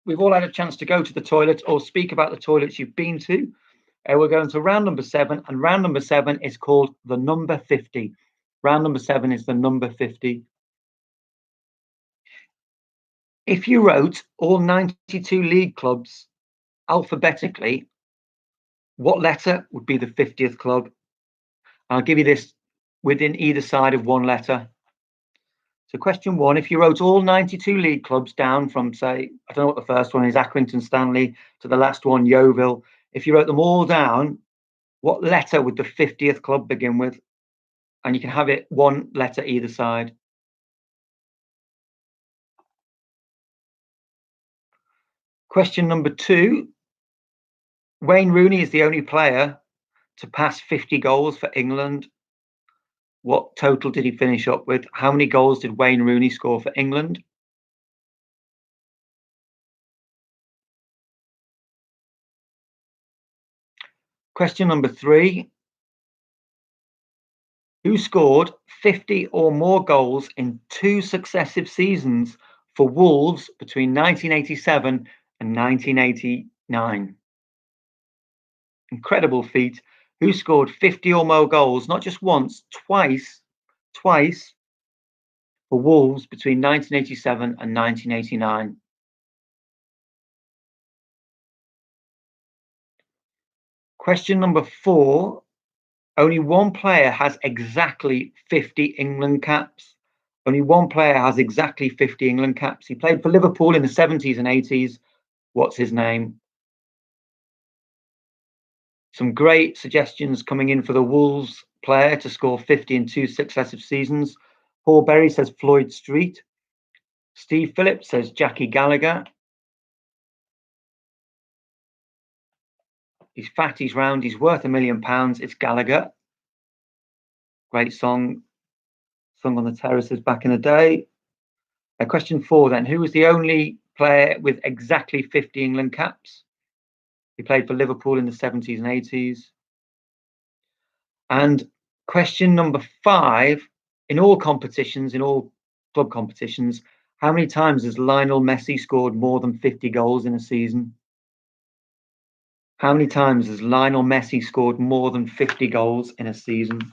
We've all had a chance to go to the toilet or speak about the toilets you've been to. We're going to round number 7, and round number 7 is called the number 50. Round number 7 is the number 50. If you wrote all 92 league clubs alphabetically, what letter would be the 50th club? I'll give you this within either side of one letter. So question 1, if you wrote all 92 league clubs down from, say, I don't know what the first one is, Accrington Stanley, to the last one, Yeovil. If you wrote them all down, what letter would the 50th club begin with? And you can have it one letter either side. Question number 2, Wayne Rooney is the only player to pass 50 goals for England. What total did he finish up with? How many goals did Wayne Rooney score for England? Question number 3. Who scored 50 or more goals in 2 successive seasons for Wolves between 1987 and 1989? Incredible feat. Who scored 50 or more goals, not just once, twice for Wolves between 1987 and 1989? Question number 4. Only one player has exactly 50 England caps. Only one player has exactly 50 England caps. He played for Liverpool in the 70s and 80s. What's his name? Some great suggestions coming in for the Wolves player to score 50 in 2 successive seasons. Paul Berry says Floyd Street. Steve Phillips says Jackie Gallagher. He's fat, he's round, he's worth £1 million. It's Gallagher. Great song, sung on the terraces back in the day. Question 4 then. Who was the only player with exactly 50 England caps? He played for Liverpool in the 70s and 80s. And question number 5, in all competitions, in all club competitions, how many times has Lionel Messi scored more than 50 goals in a season? How many times has Lionel Messi scored more than 50 goals in a season?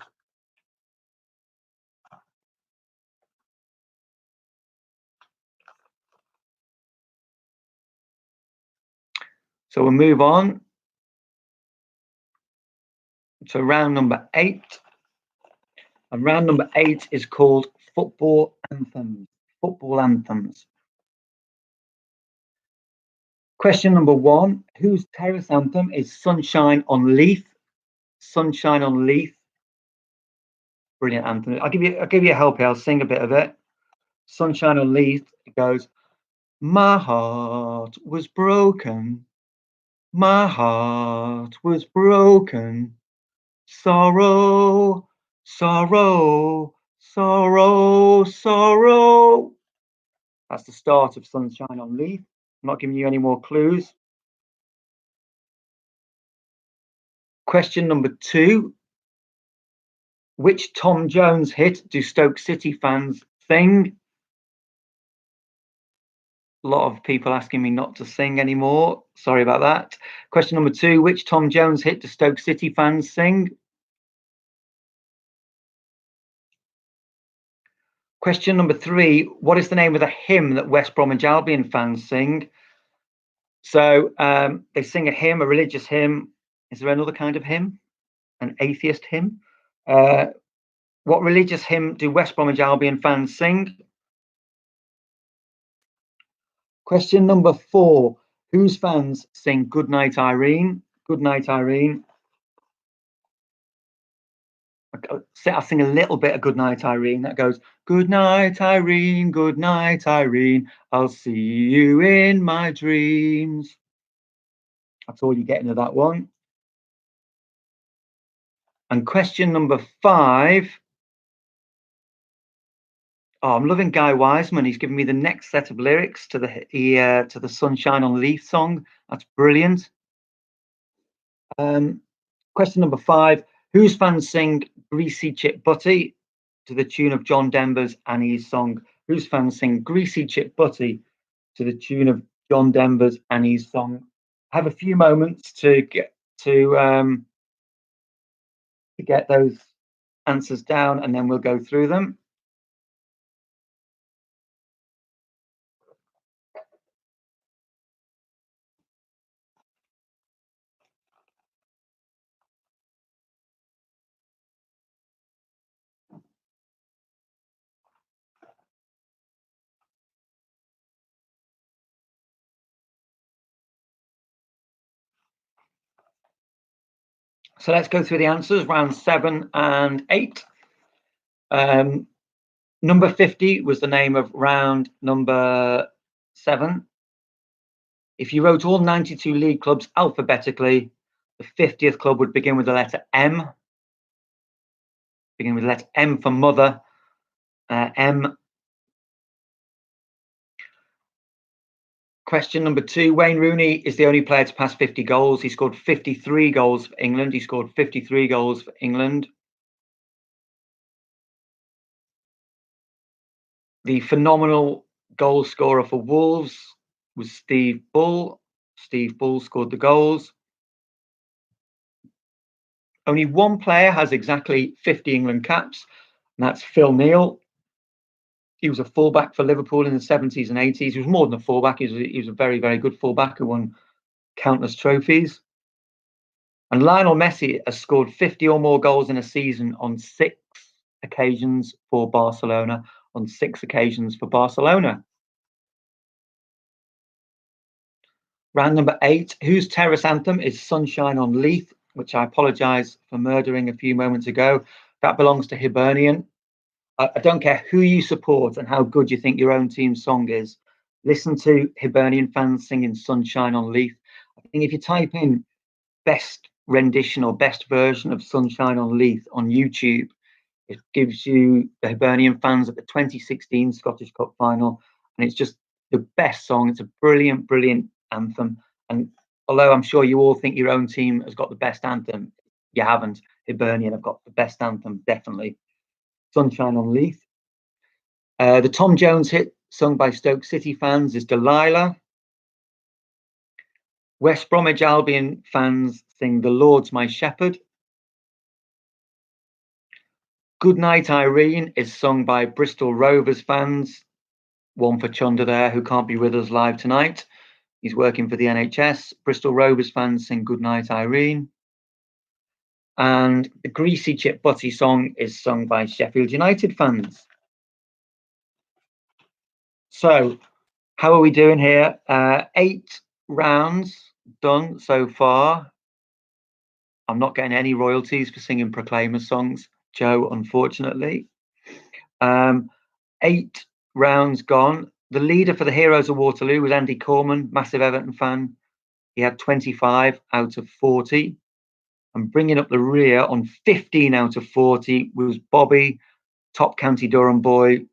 So we'll move on to round number 8. And round number 8 is called football anthems. Football anthems. Question number 1, whose terrace anthem is Sunshine on Leith? Sunshine on Leith. Brilliant anthem. I'll give you a help here. I'll sing a bit of it. Sunshine on Leith. It goes, my heart was broken. My heart was broken. Sorrow, sorrow, sorrow, sorrow. That's the start of Sunshine on Leith. I'm not giving you any more clues. Question number 2. Which Tom Jones hit do Stoke City fans sing? A lot of people asking me not to sing anymore. Sorry about that. Question number 2. Which Tom Jones hit do Stoke City fans sing? Question number 3. What is the name of the hymn that West Bromwich Albion fans sing? So they sing a hymn, a religious hymn. Is there another kind of hymn? An atheist hymn? What religious hymn do West Bromwich Albion fans sing? Question number 4. Whose fans sing Good Night Irene? Good Night Irene. I'll sing a little bit of Good Night Irene. That goes, good night Irene, good night Irene, I'll see you in my dreams. That's all you're getting of that one. And question number 5. Oh, I'm loving Guy Wiseman. He's given me the next set of lyrics to the Sunshine on Leith song. That's brilliant. Question number 5. Whose fans sing Greasy Chip Butty to the tune of John Denver's Annie's song? Whose fans sing Greasy Chip Butty to the tune of John Denver's Annie's song? Have a few moments to get those answers down, and then we'll go through them. So let's go through the answers, round 7 and 8. Number 50 was the name of round number 7. If you wrote all 92 league clubs alphabetically, the 50th club would begin with the letter M. Begin with the letter M for mother. M. Question number 2. Wayne Rooney is the only player to pass 50 goals. He scored 53 goals for England. He scored 53 goals for England. The phenomenal goal scorer for Wolves was Steve Bull. Steve Bull scored the goals. Only one player has exactly 50 England caps, and that's Phil Neal. He was a fullback for Liverpool in the 70s and 80s. He was more than a fullback. He was a very, very good fullback who won countless trophies. And Lionel Messi has scored 50 or more goals in a season on 6 occasions for Barcelona. On 6 occasions for Barcelona. Round number 8. Whose terrace anthem is Sunshine on Leith, which I apologise for murdering a few moments ago. That belongs to Hibernian. I don't care who you support and how good you think your own team's song is. Listen to Hibernian fans singing Sunshine on Leith. I think if you type in best rendition or best version of Sunshine on Leith on YouTube, it gives you the Hibernian fans at the 2016 Scottish Cup final. And it's just the best song. It's a brilliant, brilliant anthem. And although I'm sure you all think your own team has got the best anthem, you haven't. Hibernian have got the best anthem, definitely. Sunshine on Leith. The Tom Jones hit sung by Stoke City fans is Delilah. West Bromwich Albion fans sing The Lord's My Shepherd. Good Night Irene is sung by Bristol Rovers fans. One for Chunder there, who can't be with us live tonight. He's working for the NHS. Bristol Rovers fans sing Good Night Irene. And the Greasy Chip Butty song is sung by Sheffield United fans. So, how are we doing here? 8 rounds done so far. I'm not getting any royalties for singing Proclaimers songs, Joe, unfortunately. 8 rounds gone. The leader for the Heroes of Waterloo was Andy Corman, massive Everton fan. He had 25 out of 40. And bringing up the rear on 15 out of 40 was Bobby, top County Durham boy.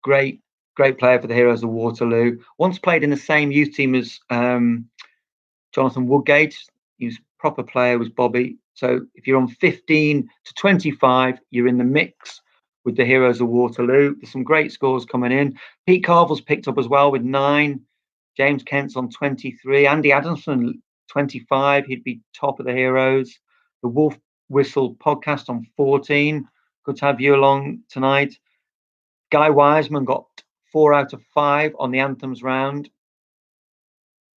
Great player for the Heroes of Waterloo. Once played in the same youth team as Jonathan Woodgate. He was a proper player, was Bobby. So if you're on 15 to 25, you're in the mix with the Heroes of Waterloo. There's some great scores coming in. Pete Carville's picked up as well with 9. James Kent's on 23. Andy Adamson, 25. He'd be top of the Heroes. The Wolf Whistle podcast on 14. Good to have you along tonight. Guy Wiseman got 4 out of 5 on the anthems round.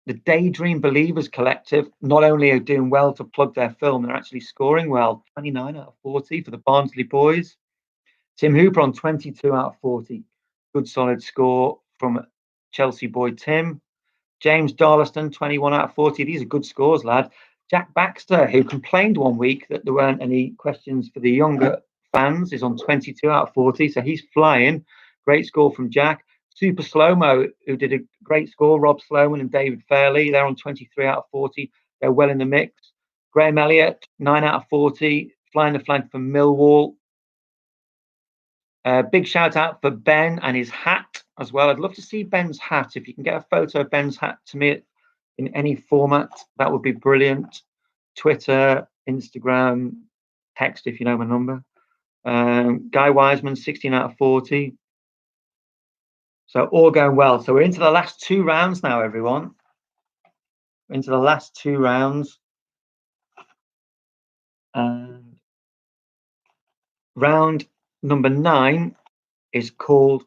The Daydream Believers Collective not only are doing well to plug their film, they're actually scoring well. 29 out of 40 for the Barnsley boys. Tim Hooper on 22 out of 40. Good solid score from Chelsea boy Tim. James Darlaston, 21 out of 40. These are good scores, lad. Jack Baxter, who complained one week that there weren't any questions for the younger fans, is on 22 out of 40. So he's flying. Great score from Jack. Super Slow-Mo, who did a great score, Rob Sloman and David Fairley, they're on 23 out of 40. They're well in the mix. Graham Elliott, 9 out of 40, flying the flag for Millwall. Big shout out for Ben and his hat as well. I'd love to see Ben's hat. If you can get a photo of Ben's hat to me in any format, that would be brilliant. Twitter, Instagram, text if you know my number. Guy Wiseman, 16 out of 40. So all going well. So we're into the last 2 rounds now, everyone. Into the last 2 rounds. And round number 9 is called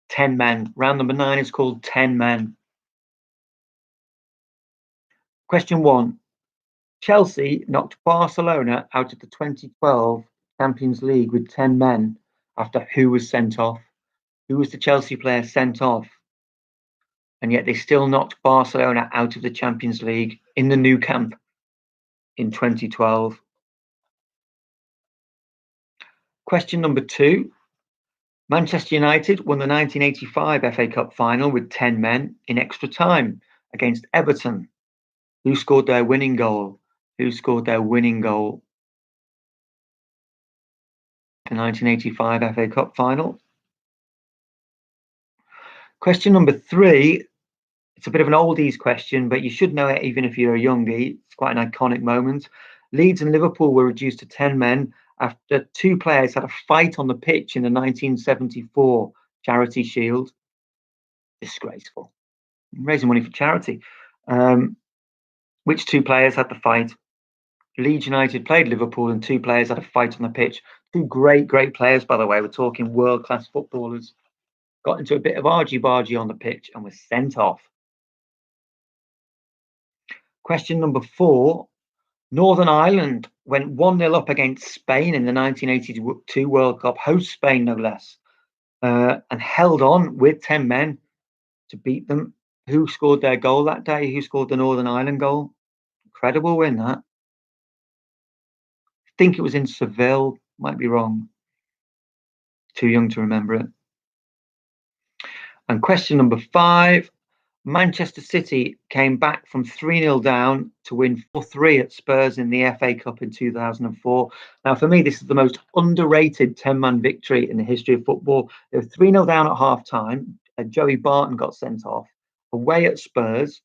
10 men. Round number 9 is called 10 men. Question 1. Chelsea knocked Barcelona out of the 2012 Champions League with 10 men after who was sent off? Who was the Chelsea player sent off? And yet they still knocked Barcelona out of the Champions League in the Nou Camp in 2012. Question number 2. Manchester United won the 1985 FA Cup final with 10 men in extra time against Everton. Who scored their winning goal? Who scored their winning goal? The 1985 FA Cup final. Question number 3. It's a bit of an oldies question, but you should know it even if you're a youngie. It's quite an iconic moment. Leeds and Liverpool were reduced to 10 men after 2 players had a fight on the pitch in the 1974 Charity Shield. Disgraceful. Raising money for charity. Which 2 players had the fight? Leeds United played Liverpool and 2 players had a fight on the pitch. 2 great players, by the way. We're talking world-class footballers. Got into a bit of argy-bargy on the pitch and was sent off. Question number 4. Northern Ireland went 1-0 up against Spain in the 1982 World Cup, host Spain no less, and held on with 10 men to beat them. Who scored their goal that day? Who scored the Northern Ireland goal? Incredible win, that. I think it was in Seville, might be wrong. Too young to remember it. And question number 5. Manchester City came back from 3-0 down to win 4-3 at Spurs in the FA Cup in 2004. Now, for me, this is the most underrated 10-man victory in the history of football. They were 3-0 down at half-time. Joey Barton got sent off. Away at Spurs,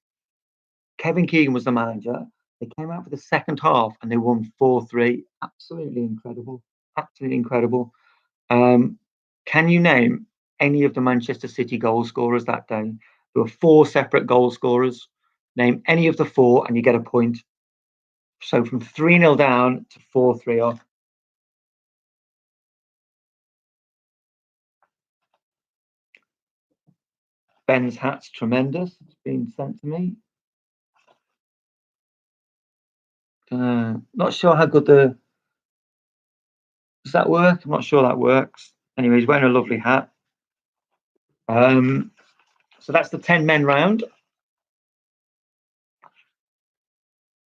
Kevin Keegan was the manager. They came out for the second half and they won 4-3. Absolutely incredible. Absolutely incredible. Can you name any of the Manchester City goal scorers that day? There were 4 separate goal scorers. Name any of the 4 and you get a point. So from 3-0 down to 4-3 off. Ben's hat's tremendous. It's been sent to me. Not sure how good does that work? I'm not sure that works. Anyway, he's wearing a lovely hat. So that's the 10 men round.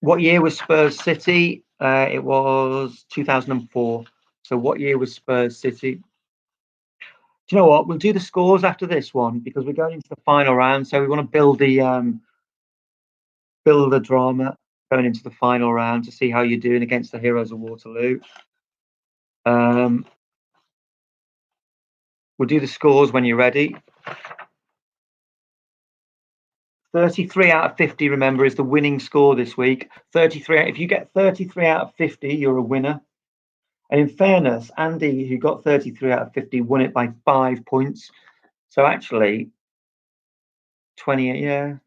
What year was Spurs City? It was 2004. So what year was Spurs City? Do you know what? We'll do the scores after this one because we're going into the final round. So we want to build the drama going into the final round to see how you're doing against the Heroes of Waterloo. We'll do the scores when you're ready. 33 out of 50, remember, is the winning score this week. 33. If you get 33 out of 50, you're a winner. And in fairness, Andy, who got 33 out of 50, won it by 5 points. So actually, 28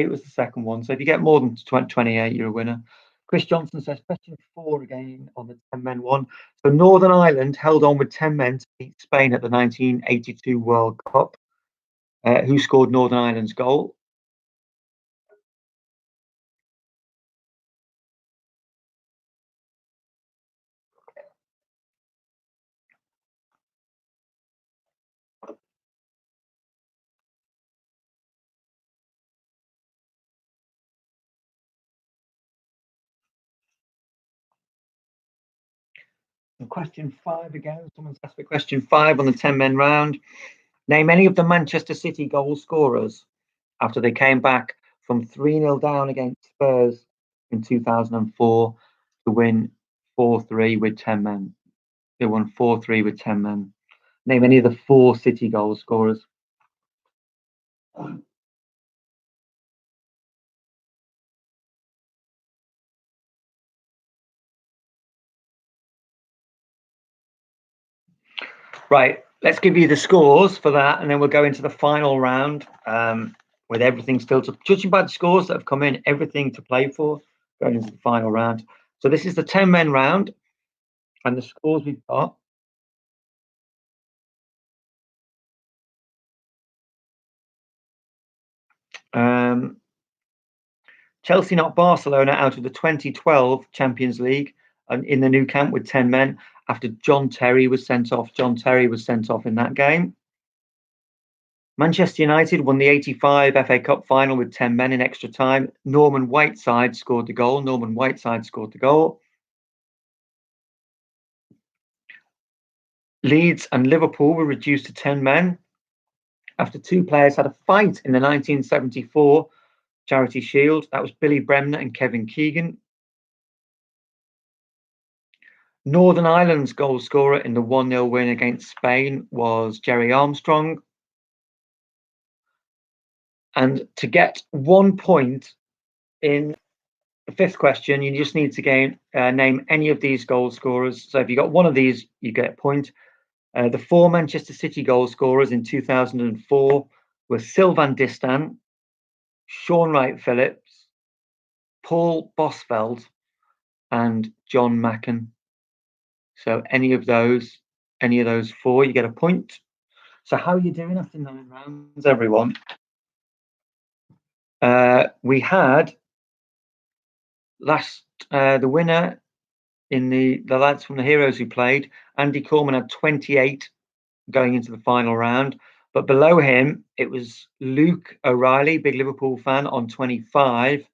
was the second one. So if you get more than 28, you're a winner. Chris Johnson says, question 4 again on the 10 men one. So Northern Ireland held on with 10 men to beat Spain at the 1982 World Cup. Who scored Northern Ireland's goal? And question 5 again. Someone's asked for question 5 on the 10 men round. Name any of the Manchester City goal scorers after they came back from 3-0 down against Spurs in 2004 to win 4-3 with 10 men. They won 4-3 with 10 men. Name any of the 4 City goal scorers. Right, let's give you the scores for that, and then we'll go into the final round with everything still to, judging by the scores that have come in, everything to play for going into the final round. So this is the 10 men round, and the scores we've got. Chelsea knocked Barcelona out of the 2012 Champions League in the Nou Camp with 10 men after John Terry was sent off. John Terry was sent off in that game. Manchester United won the 85 FA Cup final with 10 men in extra time. Norman Whiteside scored the goal. Leeds and Liverpool were reduced to 10 men after 2 players had a fight in the 1974 Charity Shield. That was Billy Bremner and Kevin Keegan. Northern Ireland's goal scorer in the 1-0 win against Spain was Jerry Armstrong. And to get 1 point in the 5th question, you just need to name any of these goal scorers. So if you got one of these, you get a point. The 4 Manchester City goal scorers in 2004 were Sylvain Distin, Sean Wright-Phillips, Paul Bosveld, and John Macken. So any of those 4, you get a point. So how are you doing after 9 rounds, everyone? We had the winner in the lads from the Heroes who played. Andy Corman had 28 going into the final round, but below him it was Luke O'Reilly, big Liverpool fan, on 25.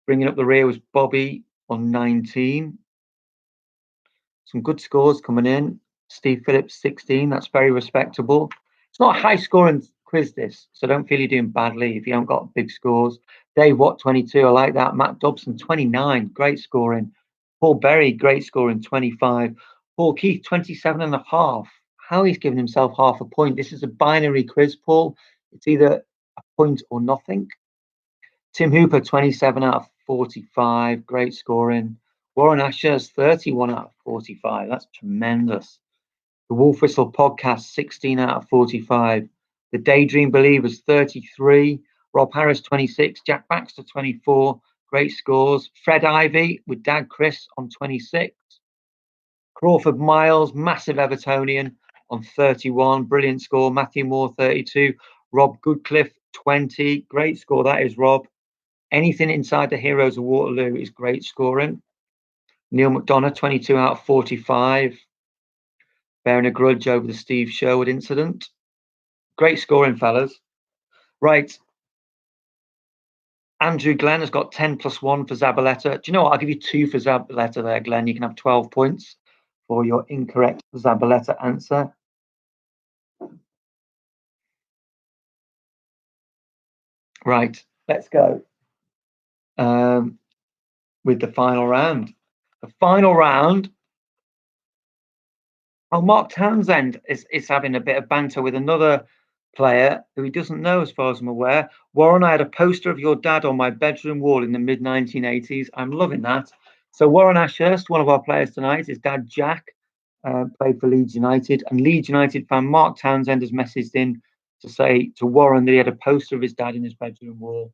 Bringing up the rear was Bobby on 19. Some good scores coming in. Steve Phillips 16. That's very respectable. It's not a high scoring quiz, this, so don't feel you're doing badly if you haven't got big scores. Dave Watt 22. I like that. Matt Dobson 29. Great scoring. Paul Berry, great scoring, 25. Paul Keith 27.5. How he's given himself half a point. This is a binary quiz, Paul. It's either a point or nothing. Tim Hooper 27 out of 45. Great scoring. Warren Asher's 31 out of 45. That's tremendous. The Wolf Whistle Podcast, 16 out of 45. The Daydream Believers, 33. Rob Harris, 26. Jack Baxter, 24. Great scores. Fred Ivy with Dad Chris on 26. Crawford Miles, massive Evertonian, on 31. Brilliant score. Matthew Moore, 32. Rob Goodcliffe, 20. Great score, that is, Rob. Anything inside the Heroes of Waterloo is great scoring. Neil McDonough, 22 out of 45. Bearing a grudge over the Steve Sherwood incident. Great scoring, fellas. Right. Andrew Glenn has got 10 plus 1 for Zabaleta. Do you know what? I'll give you 2 for Zabaleta there, Glenn. You can have 12 points for your incorrect Zabaleta answer. Right, let's go with the final round. The final round. Oh, Mark Townsend is having a bit of banter with another player who he doesn't know, as far as I'm aware. Warren, I had a poster of your dad on my bedroom wall in the mid-1980s. I'm loving that. So Warren Ashurst, one of our players tonight, his dad Jack played for Leeds United, and Leeds United fan Mark Townsend has messaged in to say to Warren that he had a poster of his dad in his bedroom wall.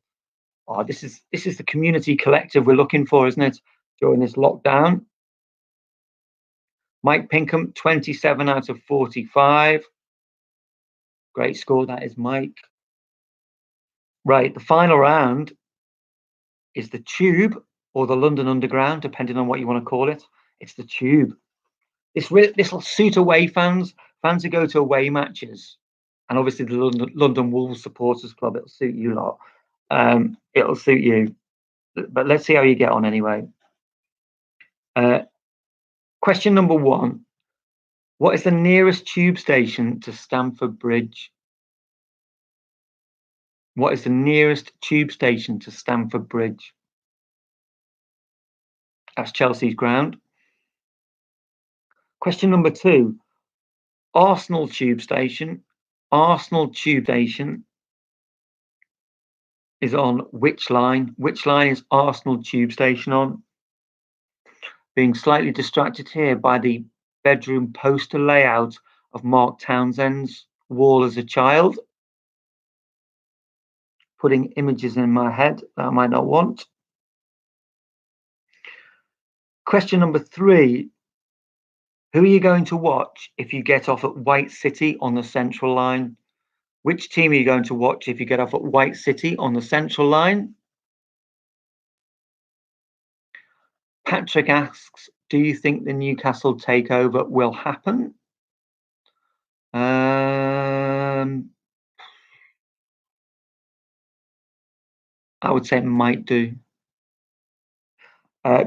Oh, this is the community collective we're looking for, isn't it? During this lockdown. Mike Pinkham, 27 out of 45. Great score, that is, Mike. Right, the final round is the Tube or the London Underground, depending on what you want to call it. It's the Tube. This will suit away fans who go to away matches, and obviously the London Wolves Supporters Club. It'll suit you lot. It'll suit you. But let's see how you get on anyway. Question number 1. What is the nearest tube station to Stamford Bridge? What is the nearest tube station to Stamford Bridge? That's Chelsea's ground. Question number 2. Arsenal tube station. Arsenal tube station is on which line? Which line is Arsenal tube station on? Being slightly distracted here by the bedroom poster layout of Mark Townsend's wall as a child. Putting images in my head that I might not want. Question number 3. Who are you going to watch if you get off at White City on the Central Line? Which team are you going to watch if you get off at White City on the Central Line? Patrick asks, do you think the Newcastle takeover will happen? I would say it might do.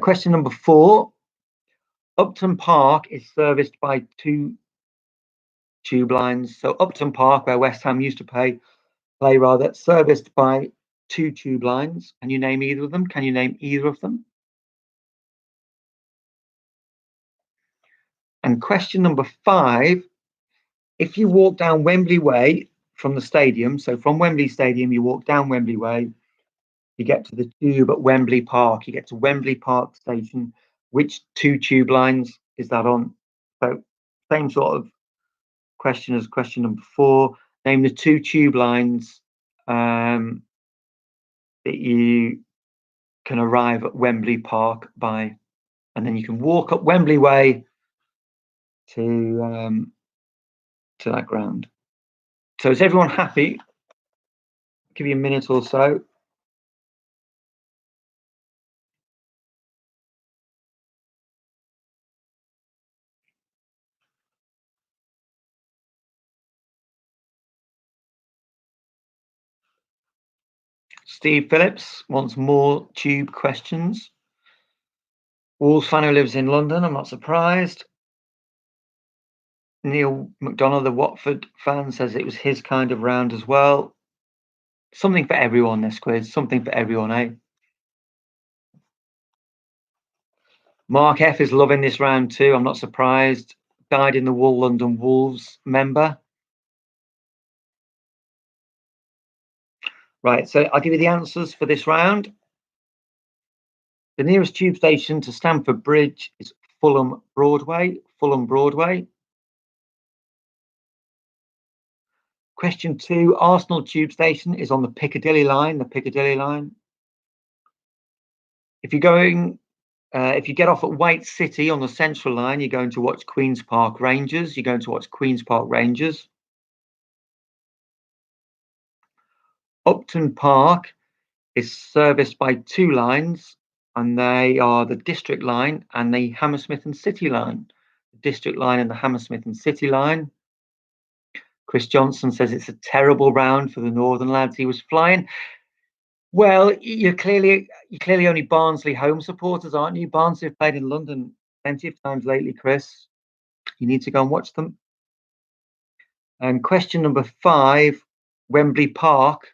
Question number 4. Upton Park is serviced by 2 tube lines. So Upton Park, where West Ham used to play serviced by 2 tube lines. Can you name either of them? Can you name either of them? And question number 5, if you walk down Wembley Way from the stadium, so from Wembley Stadium, you walk down Wembley Way, you get to the tube at Wembley Park, you get to Wembley Park Station. Which 2 tube lines is that on? So same sort of question as question number 4. Name the 2 tube lines that you can arrive at Wembley Park by, and then you can walk up Wembley Way to that ground. So is everyone happy? I'll give you a minute or so. Steve Phillips wants more tube questions. Wolves fan who lives in London, I'm not surprised. Neil McDonough, the Watford fan, says it was his kind of round as well. Something for everyone, this quiz. Something for everyone, eh? Mark F is loving this round too. I'm not surprised. Died in the wool London Wolves member. Right, so I'll give you the answers for this round. The nearest tube station to Stamford Bridge is Fulham Broadway. Fulham Broadway. Question 2, Arsenal tube station is on the Piccadilly line. The Piccadilly line. If you get off at White City on the Central line, you're going to watch Queen's Park Rangers. You're going to watch Queen's Park Rangers. Upton Park is serviced by 2 lines, and they are the District line and the Hammersmith and City line. The District line and the Hammersmith and City line. Chris Johnson says it's a terrible round for the Northern lads. He was flying. Well, you're clearly only Barnsley home supporters, aren't you? Barnsley have played in London plenty of times lately, Chris. You need to go and watch them. And question number 5, Wembley Park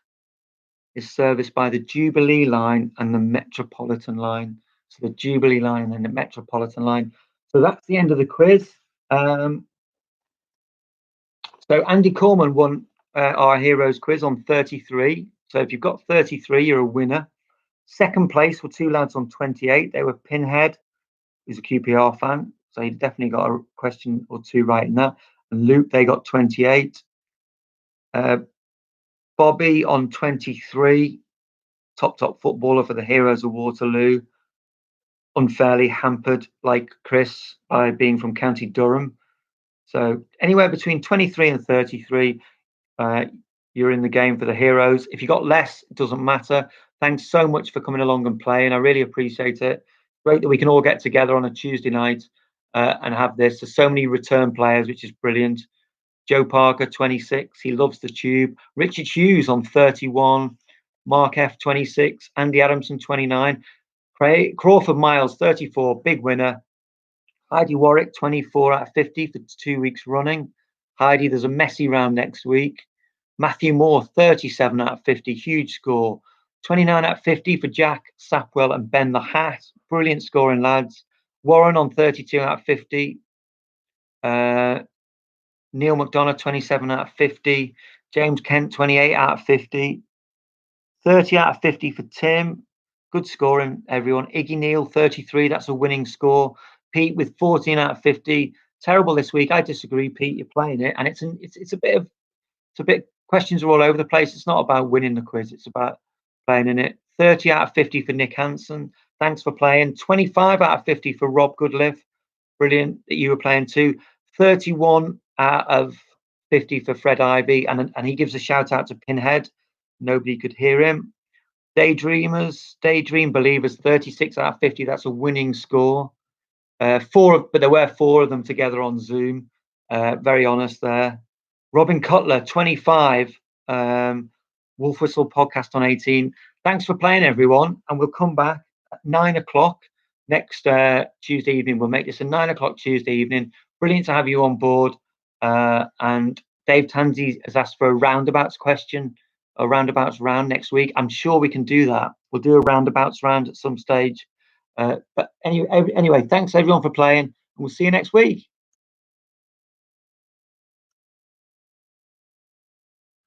is serviced by the Jubilee line and the Metropolitan line. So the Jubilee line and the Metropolitan line. So that's the end of the quiz. So Andy Corman won our Heroes quiz on 33. So if you've got 33, you're a winner. Second place were two lads on 28. They were Pinhead, who's a QPR fan. So he definitely got a question or two right in that. And Luke, they got 28. Bobby on 23, top footballer for the Heroes of Waterloo. Unfairly hampered, like Chris, by being from County Durham. So anywhere between 23 and 33, you're in the game for the Heroes. If you got less, it doesn't matter. Thanks so much for coming along and playing. I really appreciate it. Great that we can all get together on a Tuesday night and have this. There's so many return players, which is brilliant. Joe Parker, 26. He loves the tube. Richard Hughes on 31. Mark F, 26. Andy Adamson, 29. Crawford Miles, 34. Big winner. Heidi Warwick, 24 out of 50 for 2 weeks running. Heidi, there's a messy round next week. Matthew Moore, 37 out of 50. Huge score. 29 out of 50 for Jack Sapwell and Ben the Hat. Brilliant scoring, lads. Warren on 32 out of 50. Neil McDonough, 27 out of 50. James Kent, 28 out of 50. 30 out of 50 for Tim. Good scoring, everyone. Iggy Neal, 33. That's a winning score. Pete with 14 out of 50. Terrible this week. I disagree, Pete. You're playing it, and it's a bit. Questions are all over the place. It's not about winning the quiz. It's about playing in it. 30 out of 50 for Nick Hansen. Thanks for playing. 25 out of 50 for Rob Goodliff. Brilliant that you were playing too. 31 out of 50 for Fred Ivy, and he gives a shout out to Pinhead. Nobody could hear him. Daydream Believers, 36 out of 50. That's a winning score. But there were 4 of them together on Zoom. Very honest there. Robin Cutler, 25. Wolf Whistle podcast on 18. Thanks for playing, everyone. And we'll come back at 9 o'clock next Tuesday evening. We'll make this a 9 o'clock Tuesday evening. Brilliant to have you on board. And Dave Tansey has asked for a roundabouts question, a roundabouts round next week. I'm sure we can do that. We'll do a roundabouts round at some stage. But anyway, thanks everyone for playing, and we'll see you next week.